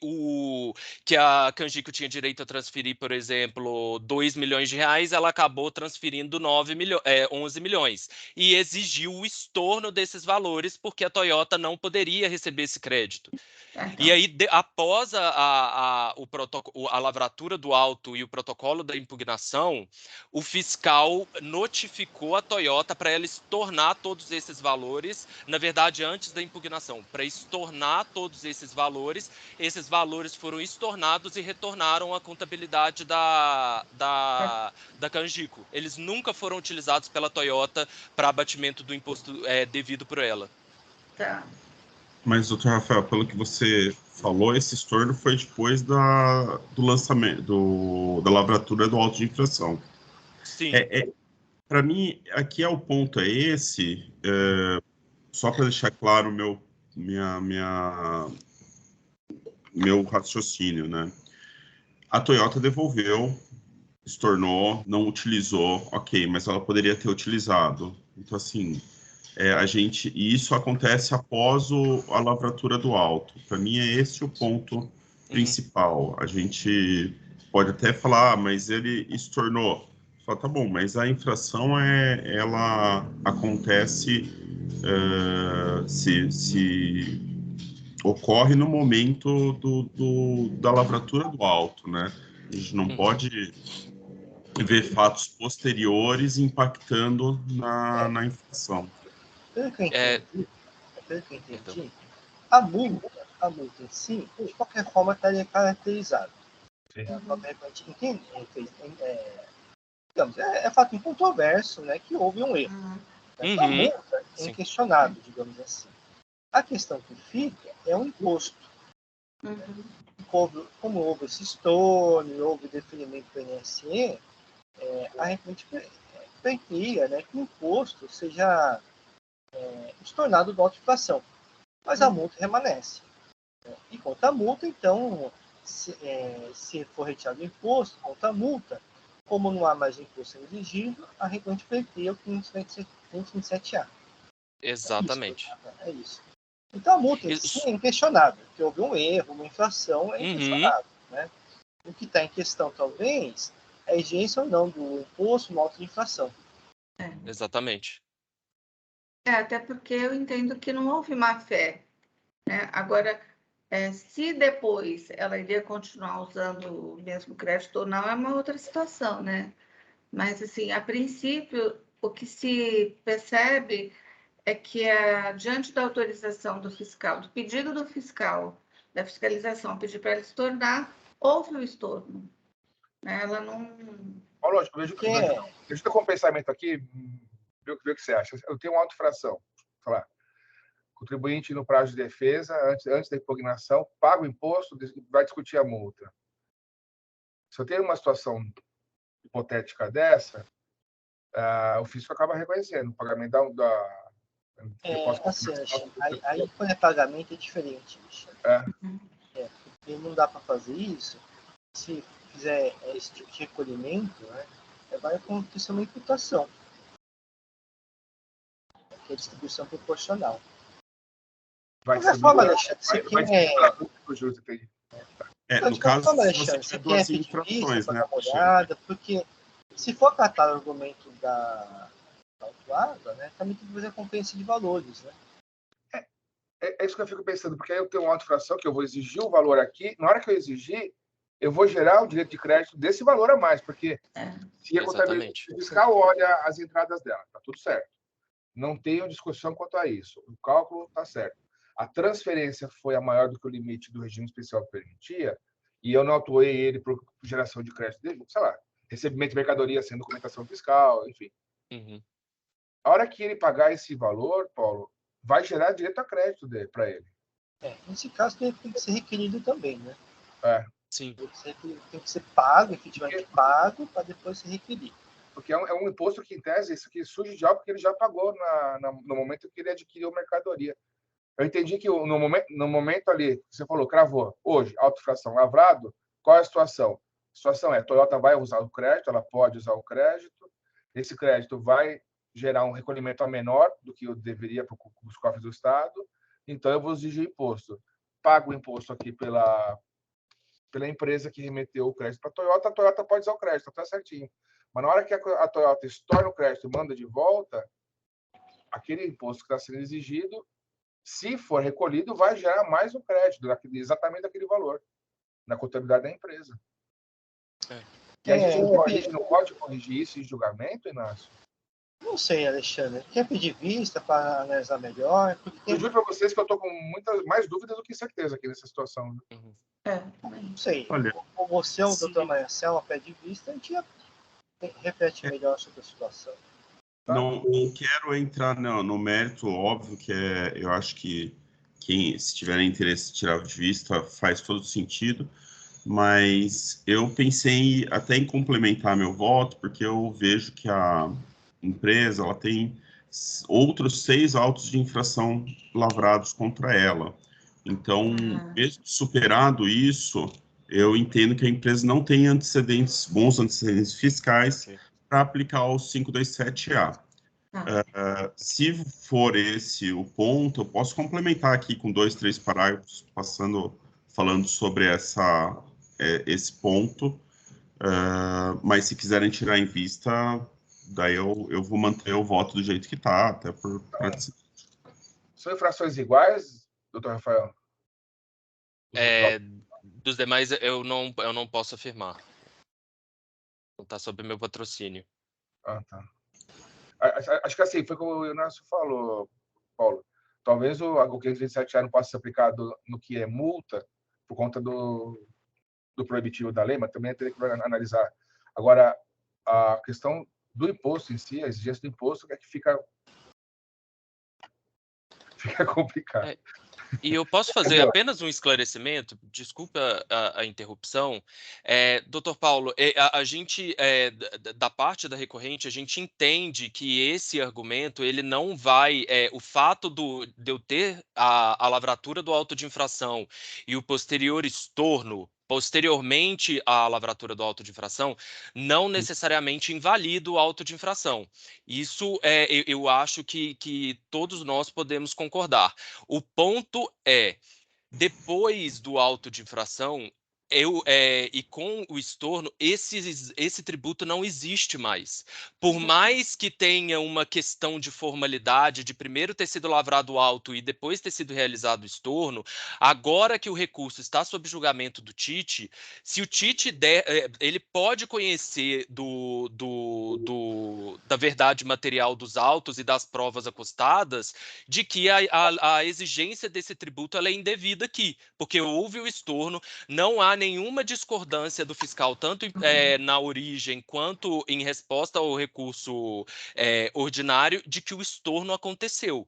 a Canjico tinha direito a transferir, por exemplo, 2 milhões de reais, ela acabou transferindo 11 milhões. E exigiu o estorno desses valores, porque a Toyota não poderia receber esse crédito. E aí, após a lavratura do auto e o protocolo da impugnação, o fiscal notificou a Toyota para ela estornar todos esses valores, na verdade, antes da impugnação, para estornar todos esses valores foram estornados e retornaram à contabilidade da Canjico. Eles nunca foram utilizados pela Toyota para abatimento do imposto devido por ela. Tá. Mas, doutor Rafael, pelo que você falou, esse estorno foi depois do lançamento, da lavratura do auto de infração. Sim. Para mim, aqui o ponto é esse, só para deixar claro meu raciocínio, né? A Toyota devolveu, estornou, não utilizou, ok, mas ela poderia ter utilizado. Então, assim, e isso acontece após a lavratura do auto. Para mim, é esse o ponto principal. A gente pode até falar, mas ele estornou. Fala, tá bom, mas a infração ela acontece se ocorre no momento da lavratura do auto, né? A gente não pode ver fatos posteriores impactando na infração. Pelo que eu entendi, a multa em si, de qualquer forma, estaria caracterizada. Digamos, é fato incontroverso, né, que houve um erro. A multa é inquestionável, digamos assim. A questão que fica é o imposto. Como houve esse estorno, houve definimento do INSS, a gente pretendia, né, que o imposto seja estornado da auto-infração. Mas a multa permanece. E quanto à multa, então, se for retirado o imposto, quanto à multa, como não há mais imposto exigido, a gente pleiteia o 527A. Exatamente. É isso. Então a multa em si é inquestionável, porque houve um erro, uma infração, é inquestionável. Né? O que está em questão, talvez, é a exigência ou não do imposto no auto de infração. Exatamente. Até porque eu entendo que não houve má-fé. Né? Agora, se depois ela iria continuar usando o mesmo crédito ou não, é uma outra situação, né? Mas, assim, a princípio, o que se percebe é que, diante da autorização do fiscal, do pedido do fiscal, da fiscalização, pedir para ela estornar, houve o estorno. Né? Ela não... Lógico, deixa eu com o pensamento aqui, ver o que você acha. Eu tenho uma auto-infração, falar. Contribuinte no prazo de defesa, antes da impugnação, paga o imposto, vai discutir a multa. Se eu tenho uma situação hipotética dessa, o fisco acaba reconhecendo o pagamento aí quando é pagamento é diferente. Porque não dá para fazer isso. Se fizer esse tipo de recolhimento, né, vai acontecer uma imputação, que é distribuição proporcional. Vai ser forma, Alexandre, no caso, você quer duas pedir infrações, vista, né? Olhada, porque se for acatar o argumento da autuada, né, também tem que fazer a compensa de valores, né? É isso que eu fico pensando, porque aí eu tenho uma auto-infração que eu vou exigir o valor aqui, na hora que eu exigir, eu vou gerar o direito de crédito desse valor a mais, porque se a contabilidade fiscal olha as entradas dela, tá tudo certo. Não tenho discussão quanto a isso. O cálculo tá certo. A transferência foi a maior do que o limite do regime especial permitia, e eu não atuei ele por geração de crédito dele, sei lá, recebimento de mercadoria sem documentação fiscal, enfim. Uhum. A hora que ele pagar esse valor, Paulo, vai gerar direito a crédito para ele. Nesse caso, tem que ser requerido também, né? Sim. Tem que ser pago, efetivamente pago, para depois ser requerido. Porque é um imposto que, em tese, isso aqui surge de algo que ele já pagou no momento que ele adquiriu a mercadoria. Eu entendi que no momento ali, você falou, cravou, hoje, autofração lavrado, qual é a situação? A situação é, a Toyota vai usar o crédito, ela pode usar o crédito, esse crédito vai gerar um recolhimento a menor do que eu deveria para os cofres do Estado, então eu vou exigir imposto. Pago o imposto aqui pela empresa que remeteu o crédito para a Toyota pode usar o crédito, está certinho. Mas na hora que a Toyota estorna o crédito e manda de volta, aquele imposto que está sendo exigido, se for recolhido, vai gerar mais um crédito, exatamente daquele valor, na contabilidade da empresa. E a gente não pode corrigir isso em julgamento, Inácio? Não sei, Alexandre. Quer pedir vista para analisar melhor? Eu juro para vocês que eu estou com muitas mais dúvidas do que certeza aqui nessa situação. Não sei. Olha, Ou você ou o doutor Marcelo pede vista, a gente reflete melhor sobre a situação. Não quero entrar no mérito, óbvio que eu acho que quem, se tiver interesse em tirar de vista, faz todo sentido, mas eu pensei até em complementar meu voto, porque eu vejo que a empresa ela tem outros 6 autos de infração lavrados contra ela. Então, mesmo superado isso, eu entendo que a empresa não tem bons antecedentes fiscais para aplicar o 527A. Se for esse o ponto, eu posso complementar aqui com 2, 3 parágrafos, falando sobre esse ponto, mas se quiserem tirar em vista, daí eu vou manter o voto do jeito que está, até por praticidade. São infrações iguais, doutor Rafael? Dos demais, eu não posso afirmar. Não está sob meu patrocínio. Tá. Acho que assim, foi como o Inácio falou, Paulo. Talvez o 527A não possa ser aplicado no que é multa, por conta do proibitivo da lei, mas também teria que analisar. Agora, a questão do imposto em si, a exigência do imposto, é que fica complicado. E eu posso fazer apenas um esclarecimento? Desculpa a interrupção. Doutor Paulo, a gente, da parte da recorrente, a gente entende que esse argumento, ele não vai... o fato de eu ter a lavratura do auto de infração e o posterior estorno, posteriormente à lavratura do auto de infração, não necessariamente invalida o auto de infração. Isso eu acho que todos nós podemos concordar. O ponto é, depois do auto de infração, e com o estorno, esse tributo não existe mais. Por mais que tenha uma questão de formalidade, de primeiro ter sido lavrado o auto e depois ter sido realizado o estorno, agora que o recurso está sob julgamento do TIT, se o TIT ele pode conhecer da verdade material dos autos e das provas acostadas, de que a exigência desse tributo ela é indevida aqui, porque houve o estorno, não há nenhuma discordância do fiscal, tanto na origem quanto em resposta ao recurso ordinário, de que o estorno aconteceu.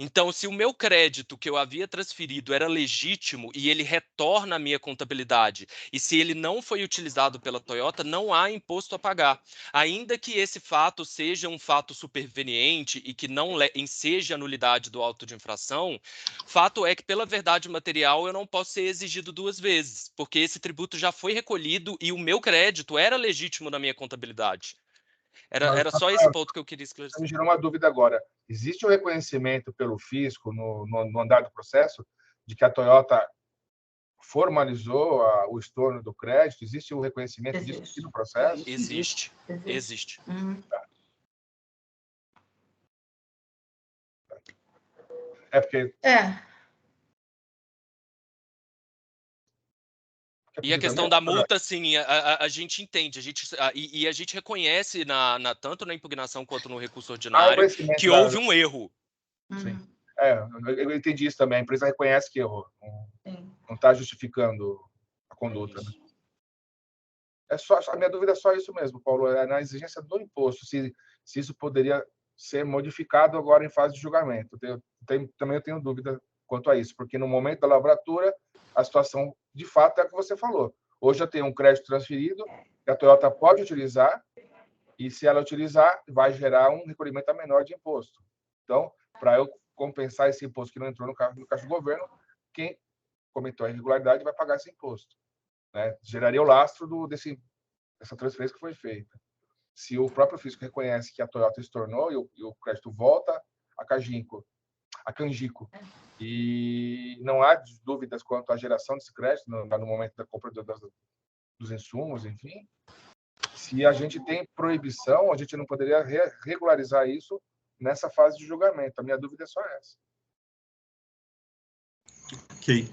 Então, se o meu crédito que eu havia transferido era legítimo e ele retorna à minha contabilidade, e se ele não foi utilizado pela Toyota, não há imposto a pagar. Ainda que esse fato seja um fato superveniente e que não enseje a nulidade do auto de infração, fato é que, pela verdade material, eu não posso ser exigido 2 vezes, porque esse tributo já foi recolhido e o meu crédito era legítimo na minha contabilidade. Era só esse ponto que eu queria esclarecer. Me gerou uma dúvida agora. Existe um reconhecimento pelo fisco, no andar do processo, de que a Toyota formalizou o estorno do crédito? Existe um reconhecimento disso aqui no processo? Existe. Tá. Porque... E a questão da multa, sim, a gente entende, a gente reconhece tanto na impugnação quanto no recurso ordinário que houve um erro. Sim. Eu entendi isso também. A empresa reconhece que errou. Não está justificando a conduta. Né? A minha dúvida é só isso mesmo, Paulo, é na exigência do imposto, se isso poderia ser modificado agora em fase de julgamento. Também eu tenho dúvida quanto a isso, porque no momento da lavratura, a situação, de fato, é a que você falou. Hoje eu tenho um crédito transferido, que a Toyota pode utilizar, e se ela utilizar, vai gerar um recolhimento menor de imposto. Então, para eu compensar esse imposto que não entrou no caixa do governo, quem cometeu a irregularidade vai pagar esse imposto, né? Geraria o lastro dessa transferência que foi feita. Se o próprio fisco reconhece que a Toyota estornou e o crédito volta a Canjico, e não há dúvidas quanto à geração desse crédito no momento da compra dos insumos, enfim, se a gente tem proibição, a gente não poderia regularizar isso nessa fase de julgamento. A minha dúvida é só essa. Ok.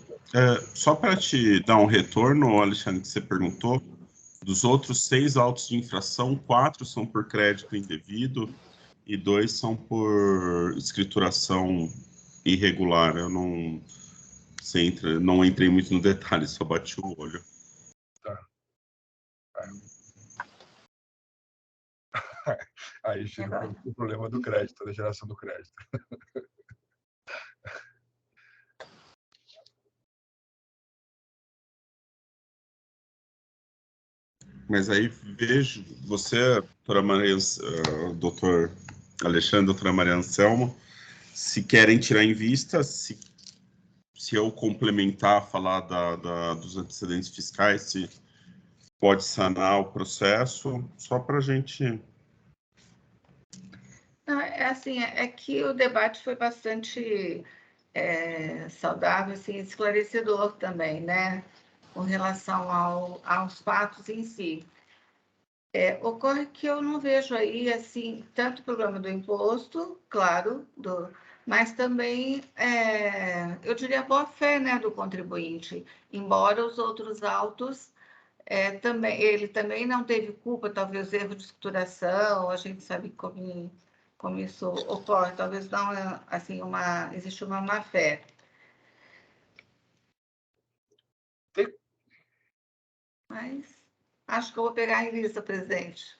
Só para te dar um retorno, Alexandre, que você perguntou, dos outros 6 autos de infração, 4 são por crédito indevido e 2 são por escrituração irregular. Eu não entrei muito no detalhe, só bati o olho. Tá. Aí chega o problema do crédito, da geração do crédito. Mas aí vejo, você, doutor Alexandre, doutora Maria Anselmo, se querem tirar em vista, se eu complementar, falar dos antecedentes fiscais, se pode sanar o processo, só para a gente... Não, é que o debate foi bastante saudável, assim, esclarecedor também, né? Com relação aos fatos em si. Ocorre que eu não vejo aí, assim, tanto o problema do imposto, claro, mas também, eu diria, a boa-fé, né, do contribuinte, embora os outros autos, ele também não teve culpa, talvez erro de escrituração, a gente sabe como isso ocorre, talvez não, assim, existe uma má-fé. Mas acho que eu vou pegar em lista, presidente.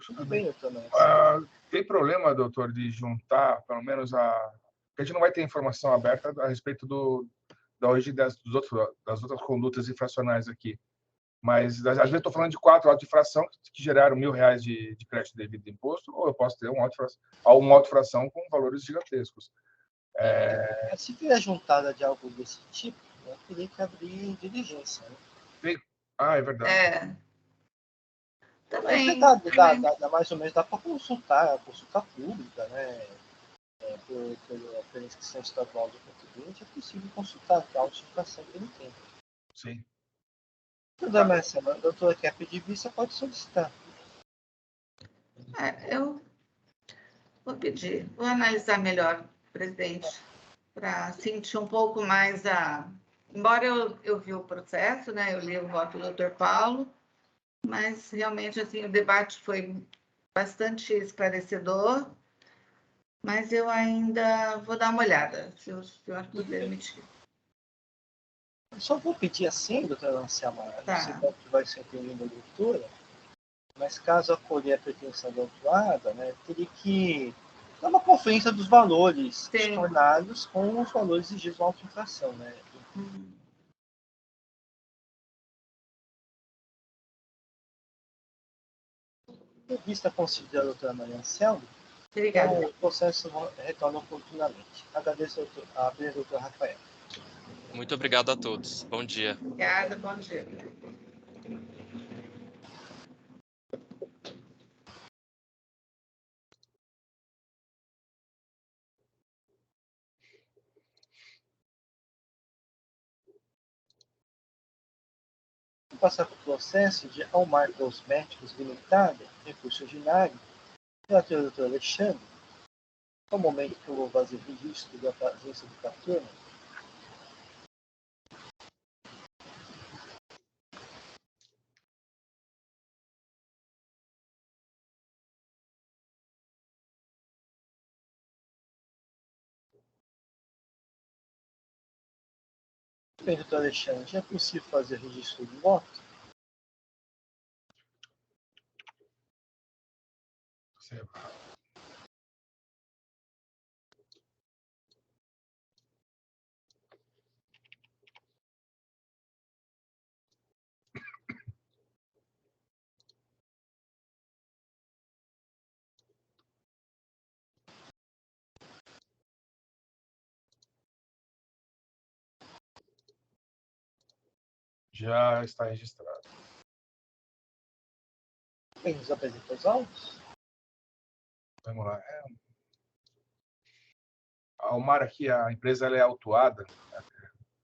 Tudo bem, eu também. Tem problema, doutor, de juntar, pelo menos, porque a gente não vai ter informação aberta a respeito da origem das outras condutas infracionais aqui. Mas, às vezes, estou falando de 4 autos de infração que geraram R$ 1.000 de crédito devido de imposto, ou eu posso ter uma auto-infração com valores gigantescos. Se tiver juntada de algo desse tipo, eu teria que abrir diligência. Né? É verdade. Também. Dá mais ou menos, dá para consulta pública, né? Pela inscrição estadual do contribuinte, é possível consultar a autenticação que ele tem. Sim. Toda a doutora quer pedir vista, pode solicitar. Eu vou pedir, vou analisar melhor, presidente, para sentir um pouco mais Embora eu vi o processo, né? Eu li o voto do Dr. Paulo, mas realmente assim o debate foi bastante esclarecedor, mas eu ainda vou dar uma olhada, se o senhor me permitir. Só vou pedir assim, doutora Anselma, não sei qual que vai ser entendido a leitura, mas caso acolher a pretensão da autuada, né, teria que dar uma conferência dos valores estornados com os valores exigidos na auto-infração, né? Vista considerada a doutora Maria Anselmo, então o processo retorna oportunamente. Agradeço a presença do doutor Rafael. Muito obrigado a todos. Bom dia. Obrigada, bom dia. Vou passar para o processo de Almar Cosméticos Limitada, recurso ordinário, relator doutor Alexandre. É o momento que eu vou fazer registro da agência do patrono. Bem, doutor Alexandre, já é possível fazer registro de voto? Já está registrado. Quem nos apresenta os autos? Vamos lá. A Almar aqui, a empresa ela é autuada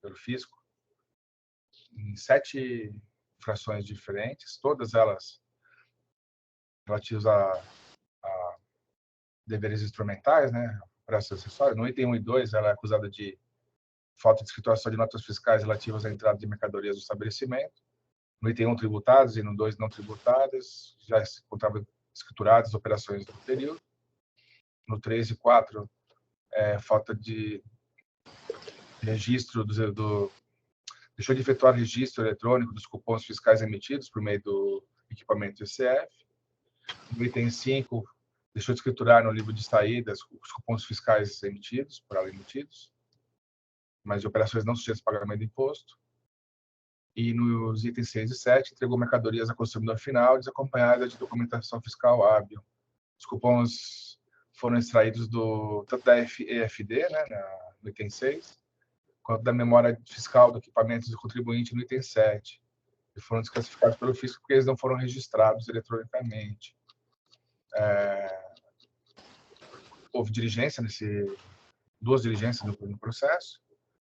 pelo fisco em 7 infrações diferentes, todas elas relativas a deveres instrumentais, né, operações acessórias. No item 1 e 2, ela é acusada de falta de escrituração de notas fiscais relativas à entrada de mercadorias do estabelecimento. No item 1, tributadas, e no 2, não tributadas, já se encontravam escrituradas operações do período. No 3 e 4, falta de registro deixou de efetuar registro eletrônico dos cupons fiscais emitidos por meio do equipamento ECF. No item 5, deixou de escriturar no livro de saídas os cupons fiscais emitidos, por ela emitidos, mas de operações não sujeitas a pagamento de imposto. E nos itens 6 e 7, entregou mercadorias a consumidor final, desacompanhada de documentação fiscal hábil. Os cupons foram extraídos tanto da EFD, né, no item 6, quanto da memória fiscal do equipamento do contribuinte no item 7. E foram desclassificados pelo fisco porque eles não foram registrados eletronicamente. Houve duas diligências no processo,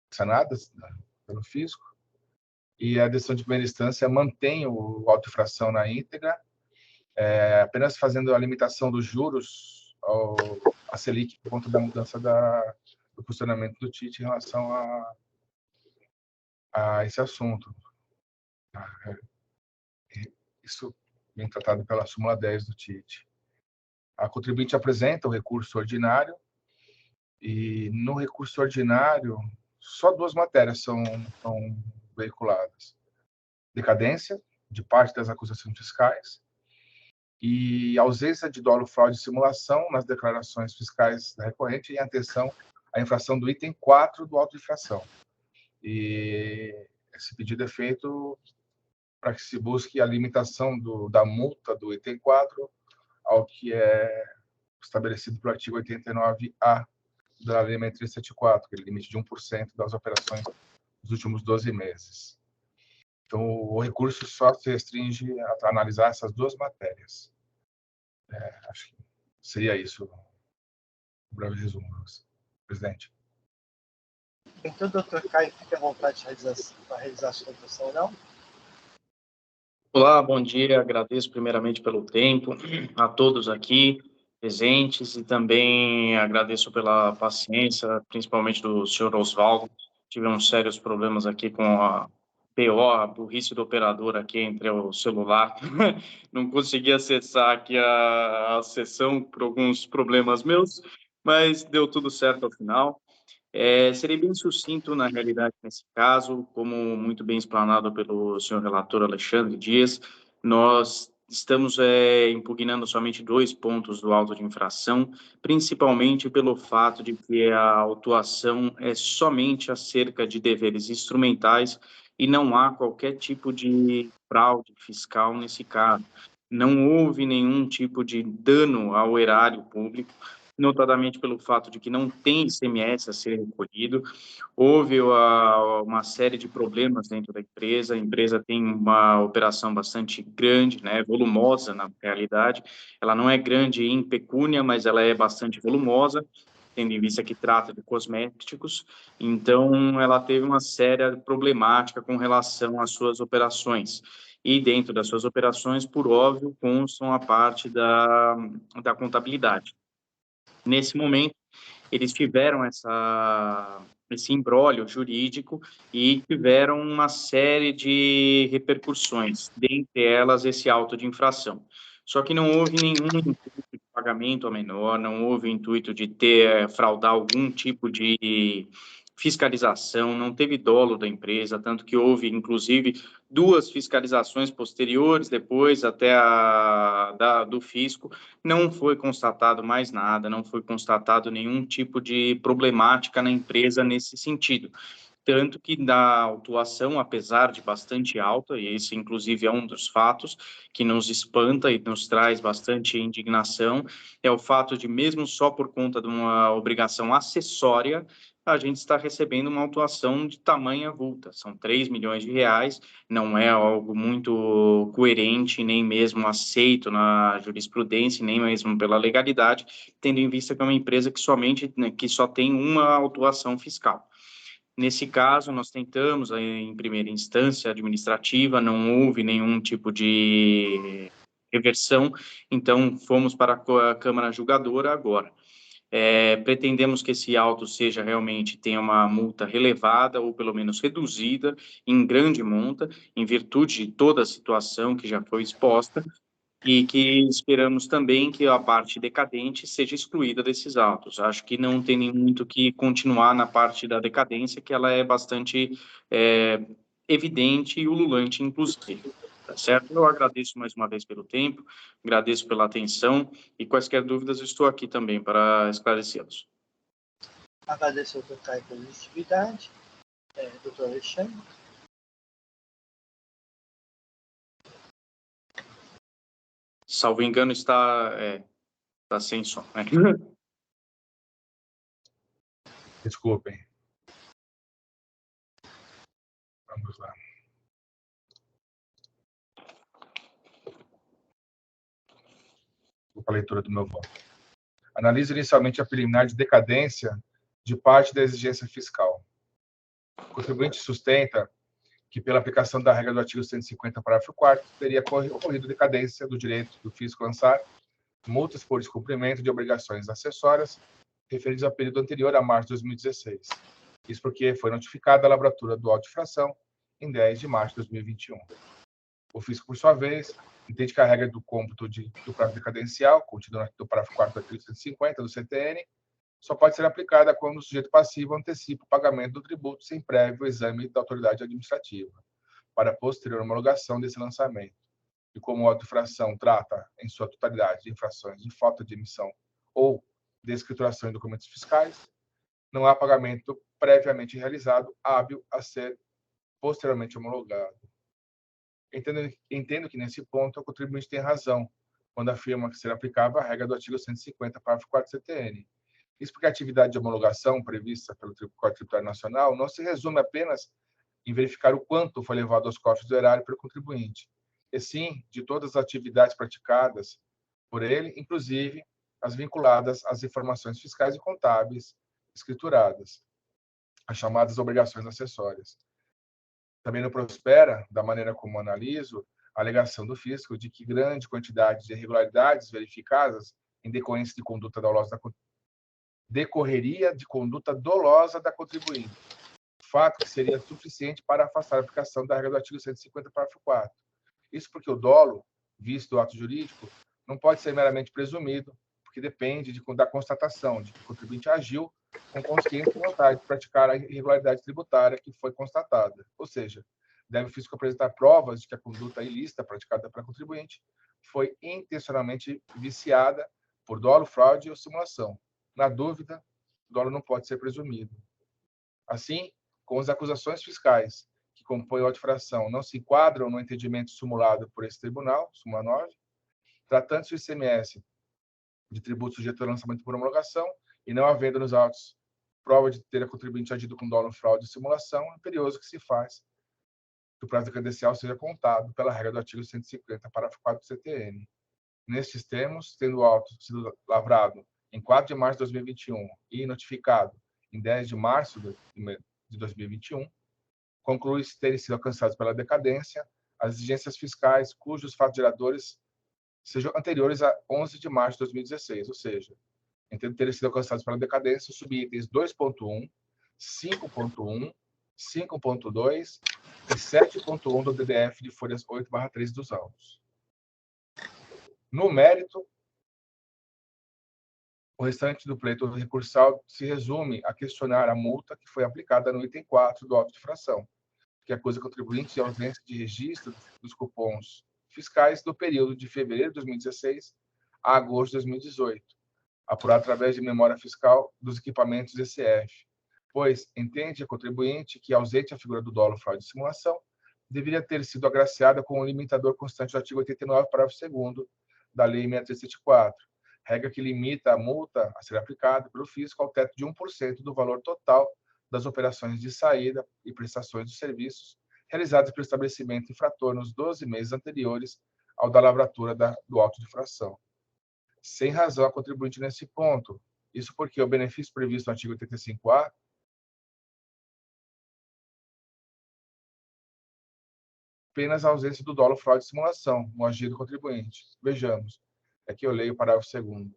sanadas pelo fisco, e a decisão de primeira instância mantém o auto-infração na íntegra, apenas fazendo a limitação dos juros à Selic por conta da mudança do funcionamento do TIT em relação a esse assunto. Isso vem tratado pela súmula 10 do TIT. A contribuinte apresenta o recurso ordinário, e no recurso ordinário, só 2 matérias são veiculadas: decadência de parte das acusações fiscais e ausência de dolo, fraude e simulação nas declarações fiscais da recorrente em atenção à infração do item 4 do auto-infração. E esse pedido é feito para que se busque a limitação da multa do item 4 ao que é estabelecido pelo artigo 89A da Lei 6374, aquele limite de 1% das operações dos últimos 12 meses. Então, o recurso só se restringe a analisar essas 2 matérias. Acho que seria isso, um breve resumo, presidente. Então, doutor Caio, fique à vontade para realizar a sua votação oral. Olá, bom dia. Agradeço primeiramente pelo tempo a todos aqui presentes e também agradeço pela paciência, principalmente do senhor Oswaldo. Tivemos sérios problemas aqui com a PO, a burrice do operador aqui entre o celular. Não consegui acessar aqui a sessão por alguns problemas meus, mas deu tudo certo ao final. Serei bem sucinto, na realidade, nesse caso, como muito bem explanado pelo senhor relator Alexandre Dias, nós estamos impugnando somente 2 pontos do auto de infração, principalmente pelo fato de que a autuação é somente acerca de deveres instrumentais e não há qualquer tipo de fraude fiscal nesse caso. Não houve nenhum tipo de dano ao erário público, notadamente pelo fato de que não tem ICMS a ser recolhido. Houve uma série de problemas dentro da empresa. A empresa tem uma operação bastante grande, né, volumosa na realidade. Ela não é grande em pecúnia, mas ela é bastante volumosa, tendo em vista que trata de cosméticos. Então, ela teve uma séria problemática com relação às suas operações. E dentro das suas operações, por óbvio, constam a parte da contabilidade. Nesse momento, eles tiveram esse imbróglio jurídico e tiveram uma série de repercussões, dentre elas esse auto de infração. Só que não houve nenhum intuito de pagamento a menor, não houve intuito de fraudar algum tipo de fiscalização, não teve dolo da empresa, tanto que houve, inclusive, 2 fiscalizações posteriores, depois até do fisco, não foi constatado mais nada, não foi constatado nenhum tipo de problemática na empresa nesse sentido. Tanto que da autuação, apesar de bastante alta, e esse inclusive é um dos fatos que nos espanta e nos traz bastante indignação, é o fato de, mesmo só por conta de uma obrigação acessória, a gente está recebendo uma autuação de tamanha vulta. São 3 milhões de reais, não é algo muito coerente, nem mesmo aceito na jurisprudência, nem mesmo pela legalidade, tendo em vista que é uma empresa que só tem uma autuação fiscal. Nesse caso, nós tentamos, em primeira instância administrativa, não houve nenhum tipo de reversão, então fomos para a Câmara Julgadora agora. Pretendemos que esse auto tenha uma multa relevada ou pelo menos reduzida em grande monta, em virtude de toda a situação que já foi exposta, e que esperamos também que a parte decadente seja excluída desses autos. Acho que não tem nem muito que continuar na parte da decadência, que ela é bastante evidente e ululante, inclusive. Tá certo? Eu agradeço mais uma vez pelo tempo, agradeço pela atenção, e quaisquer dúvidas, eu estou aqui também para esclarecê-los. Agradeço ao Dr. Caio pela atividade. Doutor Alexandre. Salvo engano, está sem som, né? Desculpem. Vamos lá. Vou para a leitura do meu voto. Analise inicialmente a preliminar de decadência de parte da exigência fiscal. O contribuinte sustenta que, pela aplicação da regra do artigo 150, parágrafo 4º, teria ocorrido decadência do direito do fisco lançar multas por descumprimento de obrigações acessórias referidas ao período anterior a março de 2016. Isso porque foi notificada a lavratura do auto de infração em 10 de março de 2021. O fisco, por sua vez, entende que a regra do cômputo do prazo decadencial, contida no parágrafo 4º do artigo 150 do CTN, só pode ser aplicada quando o sujeito passivo antecipa o pagamento do tributo sem prévio exame da autoridade administrativa, para posterior homologação desse lançamento. E como a auto-infração trata, em sua totalidade, de infrações de falta de emissão ou de escrituração de documentos fiscais, não há pagamento previamente realizado hábil a ser posteriormente homologado. Entendo que, nesse ponto, o contribuinte tem razão quando afirma que será aplicável a regra do artigo 150, parágrafo 4 CTN. Isso porque a atividade de homologação prevista pelo Código Tributário Nacional não se resume apenas em verificar o quanto foi levado aos cofres do erário pelo contribuinte, e sim de todas as atividades praticadas por ele, inclusive as vinculadas às informações fiscais e contábeis escrituradas, as chamadas obrigações acessórias. Também não prospera, da maneira como analiso, a alegação do fisco de que grande quantidade de irregularidades verificadas em decorrência de conduta dolosa decorreria de conduta dolosa da contribuinte, fato que seria suficiente para afastar a aplicação da regra do artigo 150, parágrafo 4º. Isso porque o dolo, visto do ato jurídico, não pode ser meramente presumido, porque depende da constatação de que o contribuinte agiu com consciência e vontade de praticar a irregularidade tributária que foi constatada. Ou seja, deve o fisco apresentar provas de que a conduta ilícita praticada pela contribuinte foi intencionalmente viciada por dolo, fraude ou simulação. Na dúvida, o dolo não pode ser presumido. Assim, com as acusações fiscais que compõem a auto-infração não se enquadram no entendimento simulado por esse tribunal, súmula 9, tratando-se do ICMS de tributo sujeito a lançamento por homologação e não havendo nos autos prova de ter a contribuinte agido com dolo, fraude e simulação, é imperioso que se faz que o prazo decadencial seja contado pela regra do artigo 150, parágrafo 4 do CTN. Nestes termos, tendo o auto sido lavrado em 4 de março de 2021 e notificado em 10 de março de 2021, conclui-se terem sido alcançados pela decadência as exigências fiscais cujos fatos geradores sejam anteriores a 11 de março de 2016, ou seja, entendo terem sido alcançados pela decadência os subitens 2.1, 5.1, 5.2 e 7.1 do DDF de folhas 8/13 dos autos. No mérito, O restante do pleito recursal se resume a questionar a multa que foi aplicada no item 4 do auto de infração, que acusa contribuintes de ausência de registro dos cupons fiscais do período de fevereiro de 2016 a agosto de 2018, apurado através de memória fiscal dos equipamentos ECF, pois entende a contribuinte que, ausente a figura do dolo, fraude e simulação, deveria ter sido agraciada com um limitador constante do artigo 89, parágrafo 2º da Lei 6374, regra que limita a multa a ser aplicada pelo fisco ao teto de 1% do valor total das operações de saída e prestações de serviços realizadas pelo estabelecimento infrator nos 12 meses anteriores ao da lavratura do auto de infração. Sem razão a contribuinte nesse ponto. Isso porque o benefício previsto no artigo 85A apenas a ausência do dolo, fraude e simulação no agir do contribuinte. Vejamos. Aqui eu leio o parágrafo 2º.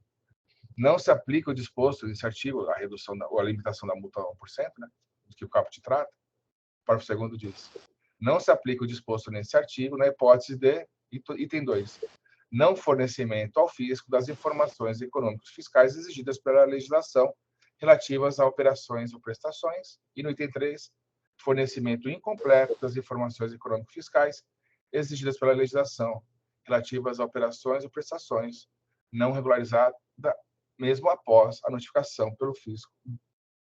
Não se aplica o disposto nesse artigo, a redução ou a limitação da multa a 1%, né, que o caput trata. O parágrafo 2º diz: não se aplica o disposto nesse artigo na hipótese de, item 2, não fornecimento ao fisco das informações econômicas fiscais exigidas pela legislação relativas a operações ou prestações, e no item 3, fornecimento incompleto das informações econômicas fiscais exigidas pela legislação relativas a operações ou prestações não regularizadas, mesmo após a notificação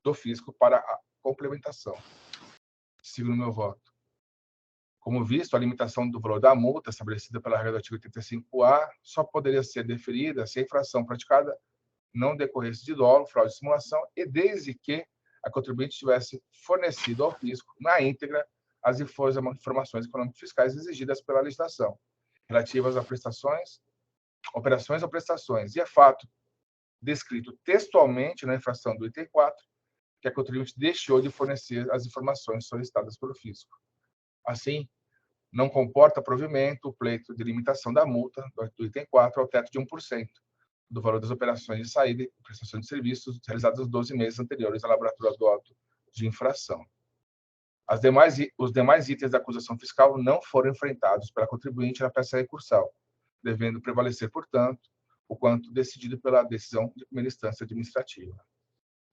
do fisco para a complementação. Sigo no meu voto. Como visto, a limitação do valor da multa estabelecida pela regra do artigo 85A só poderia ser deferida se a infração praticada não decorresse de dolo, fraude e simulação, e desde que a contribuinte tivesse fornecido ao fisco, na íntegra, as informações econômicas fiscais exigidas pela legislação, relativas a prestações, operações ou prestações. E é fato descrito textualmente na infração do item 4 que a contribuinte deixou de fornecer as informações solicitadas pelo fisco. Assim, não comporta provimento o pleito de limitação da multa do item 4 ao teto de 1% do valor das operações de saída e prestação de serviços realizadas nos 12 meses anteriores à lavratura do auto de infração. Os demais itens da acusação fiscal não foram enfrentados pela contribuinte na peça recursal, devendo prevalecer, portanto, o quanto decidido pela decisão de primeira instância administrativa.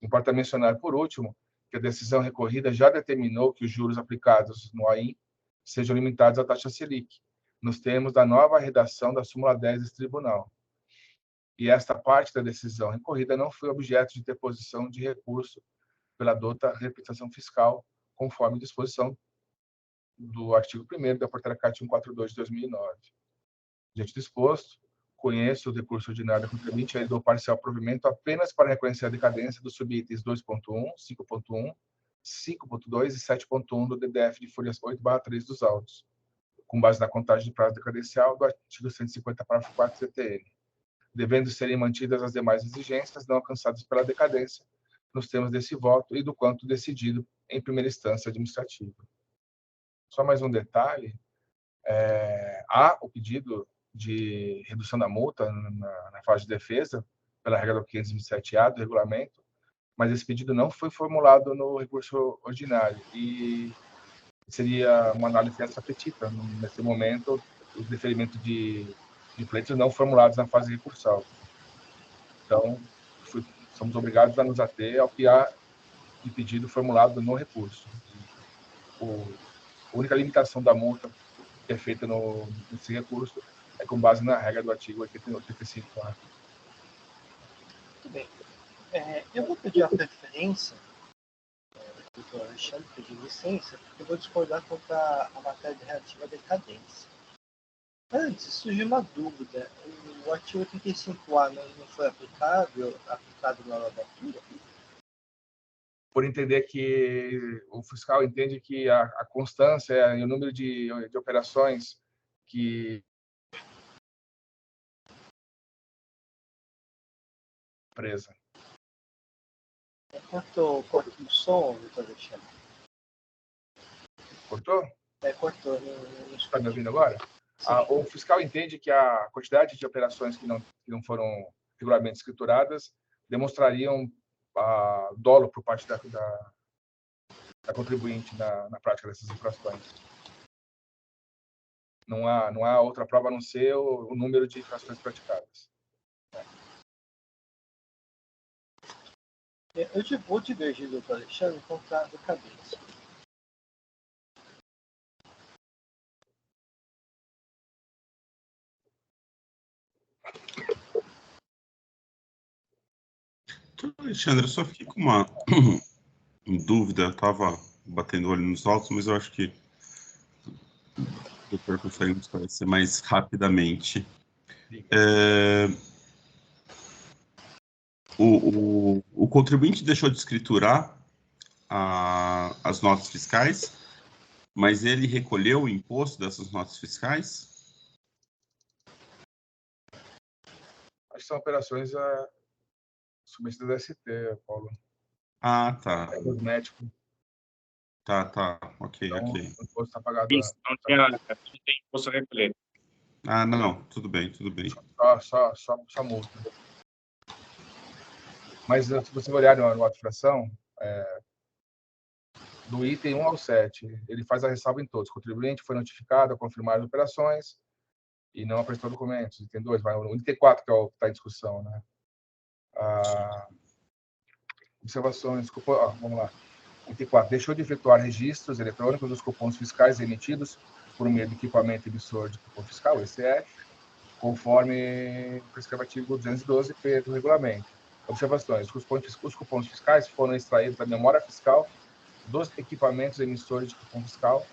Importa mencionar, por último, que a decisão recorrida já determinou que os juros aplicados no AIM sejam limitados à taxa Selic, nos termos da nova redação da súmula 10 desse tribunal. E esta parte da decisão recorrida não foi objeto de deposição de recurso pela dota representação fiscal, conforme disposição do artigo 1º da Portaria CAT 142 de 2009. Diante do exposto, conheço o recurso ordinário da contribuinte e dou parcial provimento apenas para reconhecer a decadência dos subitens 2.1, 5.1, 5.2 e 7.1 do DDF de folhas 8/3 dos autos, com base na contagem de prazo decadencial do artigo 150, parágrafo 4 do CTN, devendo serem mantidas as demais exigências não alcançadas pela decadência, nos termos desse voto e do quanto decidido em primeira instância administrativa. Só mais um detalhe, há o pedido de redução da multa na fase de defesa, pela regra do 527-A do regulamento, mas esse pedido não foi formulado no recurso ordinário e seria uma análise extra petita. Nesse momento, o deferimento de pleitos não formulados na fase recursal. Então, somos obrigados a nos ater ao que há de pedido formulado no recurso. A única limitação da multa que é feita nesse recurso é com base na regra do artigo 85A. Muito bem. Eu vou pedir a preferência, doutor Alexandre, pedir licença, porque eu vou discordar quanto à matéria relativa à decadência. Antes, surgiu uma dúvida. O artigo 85A não foi aplicado na lavratura? Por entender que o fiscal entende que a constância e o número de operações que empresa. Cortou o som, doutor Alexandre? Cortou? Cortou. Está me ouvindo agora? O fiscal entende que a quantidade de operações que não foram regularmente escrituradas demonstrariam dolo por parte da contribuinte na prática dessas infrações. Não há outra prova a não ser o número de infrações praticadas. Eu vou divergir do Dr. Alexandre e contar do cabeça. Alexandre, eu só fiquei com uma dúvida. Eu estava batendo o olho nos autos, mas eu acho que o doutor consegue me esclarecer mais rapidamente. O contribuinte deixou de escriturar as notas fiscais, mas ele recolheu o imposto dessas notas fiscais? Acho que são operações submetidas da ST, Paulo. Ah, tá. É cosmético. Tá, ok, então, ok. O imposto está pagado. Isso, não tem imposto a recolher. Ah, não, tudo bem. Só multa. Mas se você olhar no ato de infração, do item 1 ao 7, ele faz a ressalva em todos. O contribuinte foi notificado a confirmar as operações e não apresentou documentos. Item 2, vai no item 4, que é o que está em discussão, né? Observações, vamos lá. Item 4, deixou de efetuar registros eletrônicos dos cupons fiscais emitidos por meio do equipamento emissor de cupom fiscal, ECF, conforme prescreve o artigo 212p do regulamento. Observações, os cupons fiscais foram extraídos da memória fiscal dos equipamentos emissores de cupom fiscal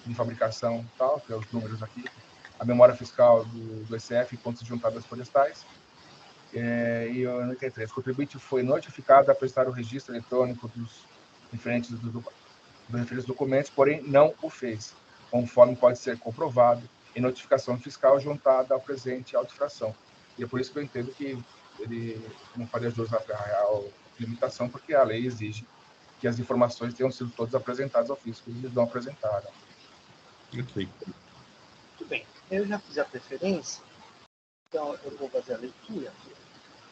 de fabricação tal, que é os números aqui, a memória fiscal do ECF e contas juntadas florestais. E o item 3, o contribuinte foi notificado a prestar o registro eletrônico dos referientes documentos, porém não o fez, conforme pode ser comprovado em notificação fiscal juntada ao presente auto-infração. E é por isso que eu entendo que ele não faria jus à limitação, porque a lei exige que as informações tenham sido todas apresentadas ao fisco, e eles não apresentaram. Ok. Muito bem. Eu já fiz a preferência, então eu vou fazer a leitura.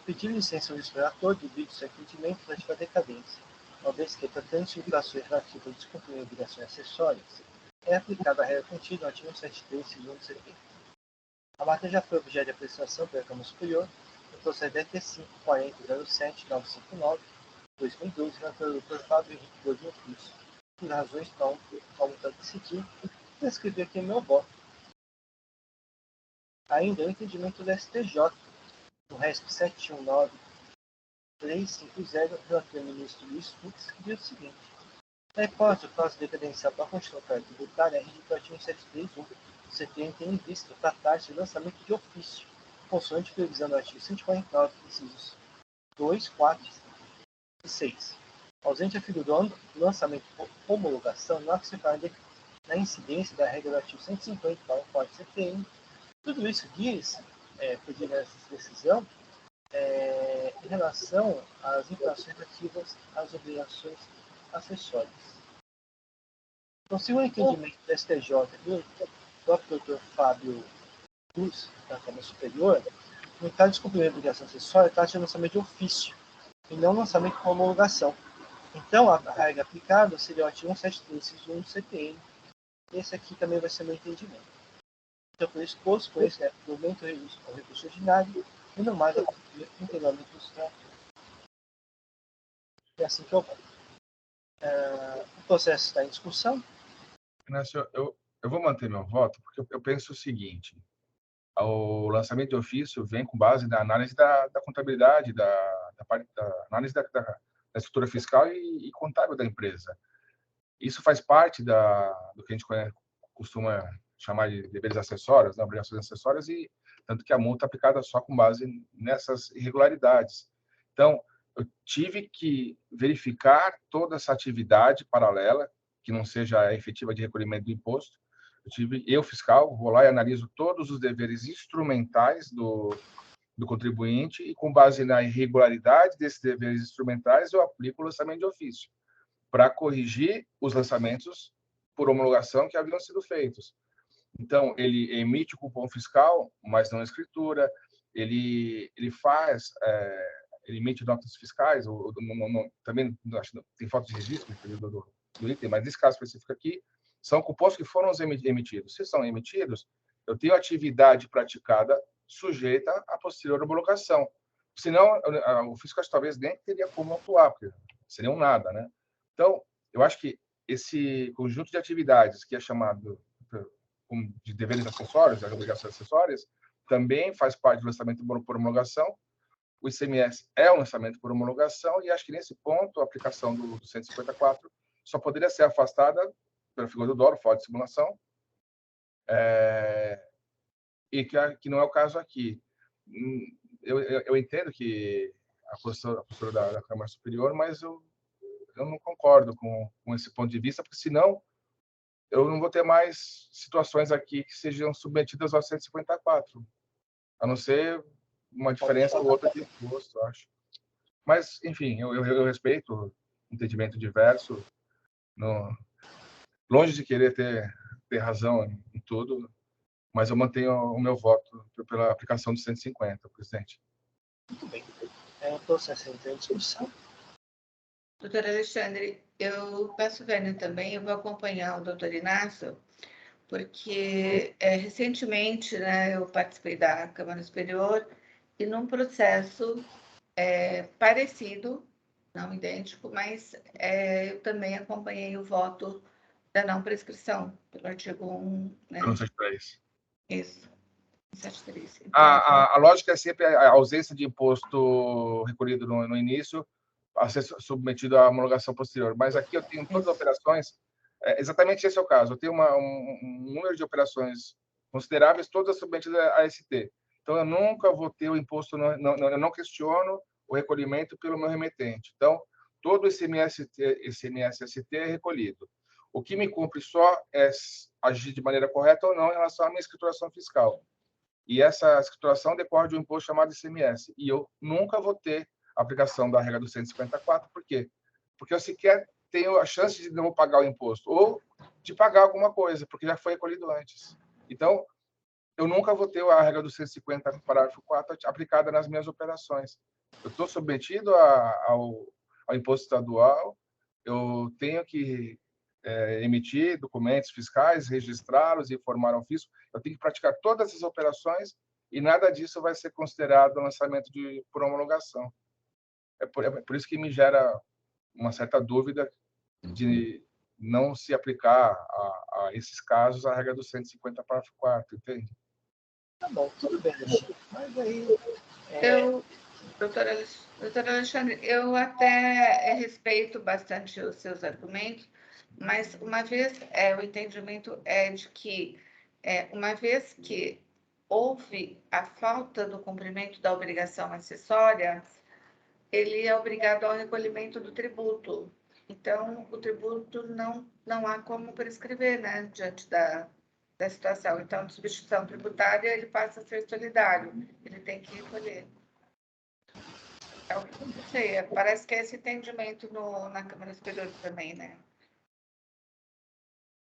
Pedir licença ao explorador de vídeo sem entendimento relativa à decadência, uma vez que, tratando-se de infrações relativas ao descumprimento de obrigações acessórias, é aplicada a regra contida no artigo 173, segundo CP. A matéria já foi objeto de apreciação pela Câmara Superior no procedimento T5-40-07-959-2012, relator do Dr. Fábio Henrique Godinho Cruz, por razões não tanto decidir, descrevi aqui o meu voto. Ainda o entendimento do STJ, no RESP 719-350, relator ao ministro Luiz Fux, que diz o seguinte: na hipótese do prazo decadencial para a Constituição tributária, regido o artigo 731, o CTN tem em vista tratar-se de lançamento de ofício, consoante previsão do artigo 149, incisos 2, 4 e 6. Ausente a figura do lançamento por homologação, não há que se falar na incidência da regra do artigo 150, para o Código CTN. Tudo isso diz, pedir essa decisão, em relação às infrações relativas às obrigações acessórias. Então, segundo o entendimento do STJ do próprio Dr. Fábio Cruz, da Câmara Superior, no caso de descumprimento de obrigação acessória, trata-se de lançamento de ofício, e não lançamento com homologação. Então, a regra aplicável seria o artigo 173, 1 do CPN. Esse aqui também vai ser meu entendimento. Então, por isso, posto com esse, provimento o recurso ordinário e no mais a cumprir integralmente o extrato. É assim que eu vou. O processo está em discussão. Inácio, eu vou manter meu voto, porque eu penso o seguinte: o lançamento de ofício vem com base na análise da contabilidade, da análise da estrutura fiscal e contábil da empresa. Isso faz parte do que a gente costuma chamar de deveres acessórios, né, obrigações acessórias, e tanto que a multa é aplicada só com base nessas irregularidades. Então, eu tive que verificar toda essa atividade paralela, que não seja a efetiva de recolhimento do imposto. Eu, fiscal, vou lá e analiso todos os deveres instrumentais do contribuinte e, com base na irregularidade desses deveres instrumentais, eu aplico o lançamento de ofício para corrigir os lançamentos por homologação que haviam sido feitos. Então, ele emite o cupom fiscal, mas não a escritura, ele emite notas fiscais, também tem foto de registro do item, mas nesse caso específico aqui, são cupons que foram emitidos. Se são emitidos, eu tenho atividade praticada sujeita à posterior homologação. senão o fiscal talvez nem teria como atuar, porque seria um nada, né? Então, eu acho que esse conjunto de atividades que é chamado de deveres acessórios, as obrigações acessórias, também faz parte do lançamento por homologação. O ICMS é um lançamento por homologação e acho que nesse ponto a aplicação do 154 só poderia ser afastada pela figura do dolo, fora de simulação, e que não é o caso aqui. Eu entendo que a postura da Câmara Superior, mas eu não concordo com esse ponto de vista, porque senão eu não vou ter mais situações aqui que sejam submetidas ao 154, a não ser uma diferença ou outra de imposto, acho. Mas, enfim, eu respeito o entendimento diverso, longe de querer ter razão em tudo, mas eu mantenho o meu voto pela aplicação do 150, presidente. Muito bem. O processo entra em discussão. Doutor Alexandre, eu peço vênia também, eu vou acompanhar o doutor Inácio, porque recentemente, né, eu participei da Câmara Superior e num processo parecido, não idêntico, mas eu também acompanhei o voto da não prescrição, pelo artigo 1, né? 173. Isso, 173. Então, A lógica é sempre a ausência de imposto recolhido no início a ser submetido à homologação posterior. Mas aqui eu tenho todas as operações, exatamente esse é o caso. Eu tenho um número de operações consideráveis, todas submetidas a ST. Então, eu nunca vou ter o imposto, eu não questiono o recolhimento pelo meu remetente. Então, todo o ICMS-ST é recolhido. O que me cumpre só é agir de maneira correta ou não em relação à minha escrituração fiscal. E essa escrituração decorre de um imposto chamado ICMS. E eu nunca vou ter a aplicação da regra do 154. Por quê? Porque eu sequer tenho a chance de não pagar o imposto ou de pagar alguma coisa, porque já foi recolhido antes. Então, eu nunca vou ter a regra do 150, parágrafo 4, aplicada nas minhas operações. Eu estou submetido ao imposto estadual, eu tenho que emitir documentos fiscais, registrá-los e informar ao fisco. Eu tenho que praticar todas as operações e nada disso vai ser considerado lançamento por homologação. É por isso que me gera uma certa dúvida de não se aplicar a esses casos a regra do 150, parágrafo 4, entende? Tá bom, tudo bem, Alexandre. Mas aí... Doutor Alexandre, eu até respeito bastante os seus argumentos, mas uma vez o entendimento é de que, uma vez que houve a falta do cumprimento da obrigação acessória, ele é obrigado ao recolhimento do tributo. Então, o tributo não há como prescrever, né, diante da situação. Então, de substituição tributária, ele passa a ser solidário, ele tem que recolher. Não sei, parece que é esse entendimento na Câmara Superior também, né?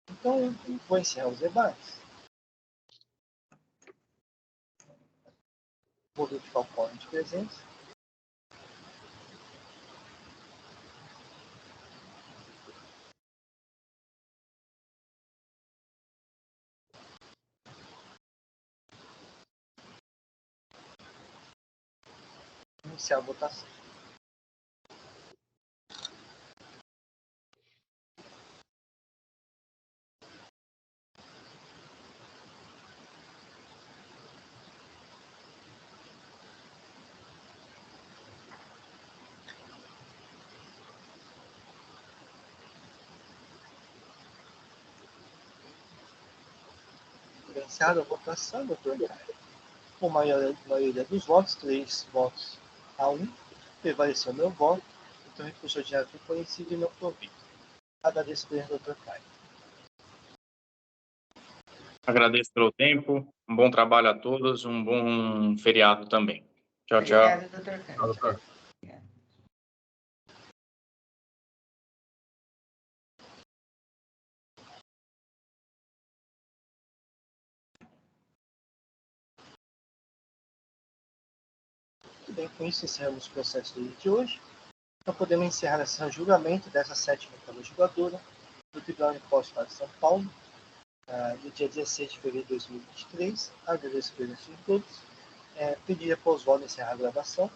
Então, eu vou encerrar os debates. Vou verificar o quórum de presença. Iniciar a votação. Iniciada a votação, doutor Caio. Com maioria dos votos, 3 votos a 1, prevaleceu meu voto, então o recurso ordinário foi conhecido e não provido. Agradeço, doutor Caio. Agradeço pelo tempo, um bom trabalho a todos, um bom feriado também. Tchau, tchau. Obrigada, doutor Caio. Doutor. Muito bem, com isso encerramos o processo do dia de hoje. Então podemos encerrar esse julgamento dessa 7ª Câmara Julgadora do Tribunal de Impostos do Estado de São Paulo, no dia 16 de fevereiro de 2023. Agradeço a presença de todos. Pedir após o voto encerrar a gravação.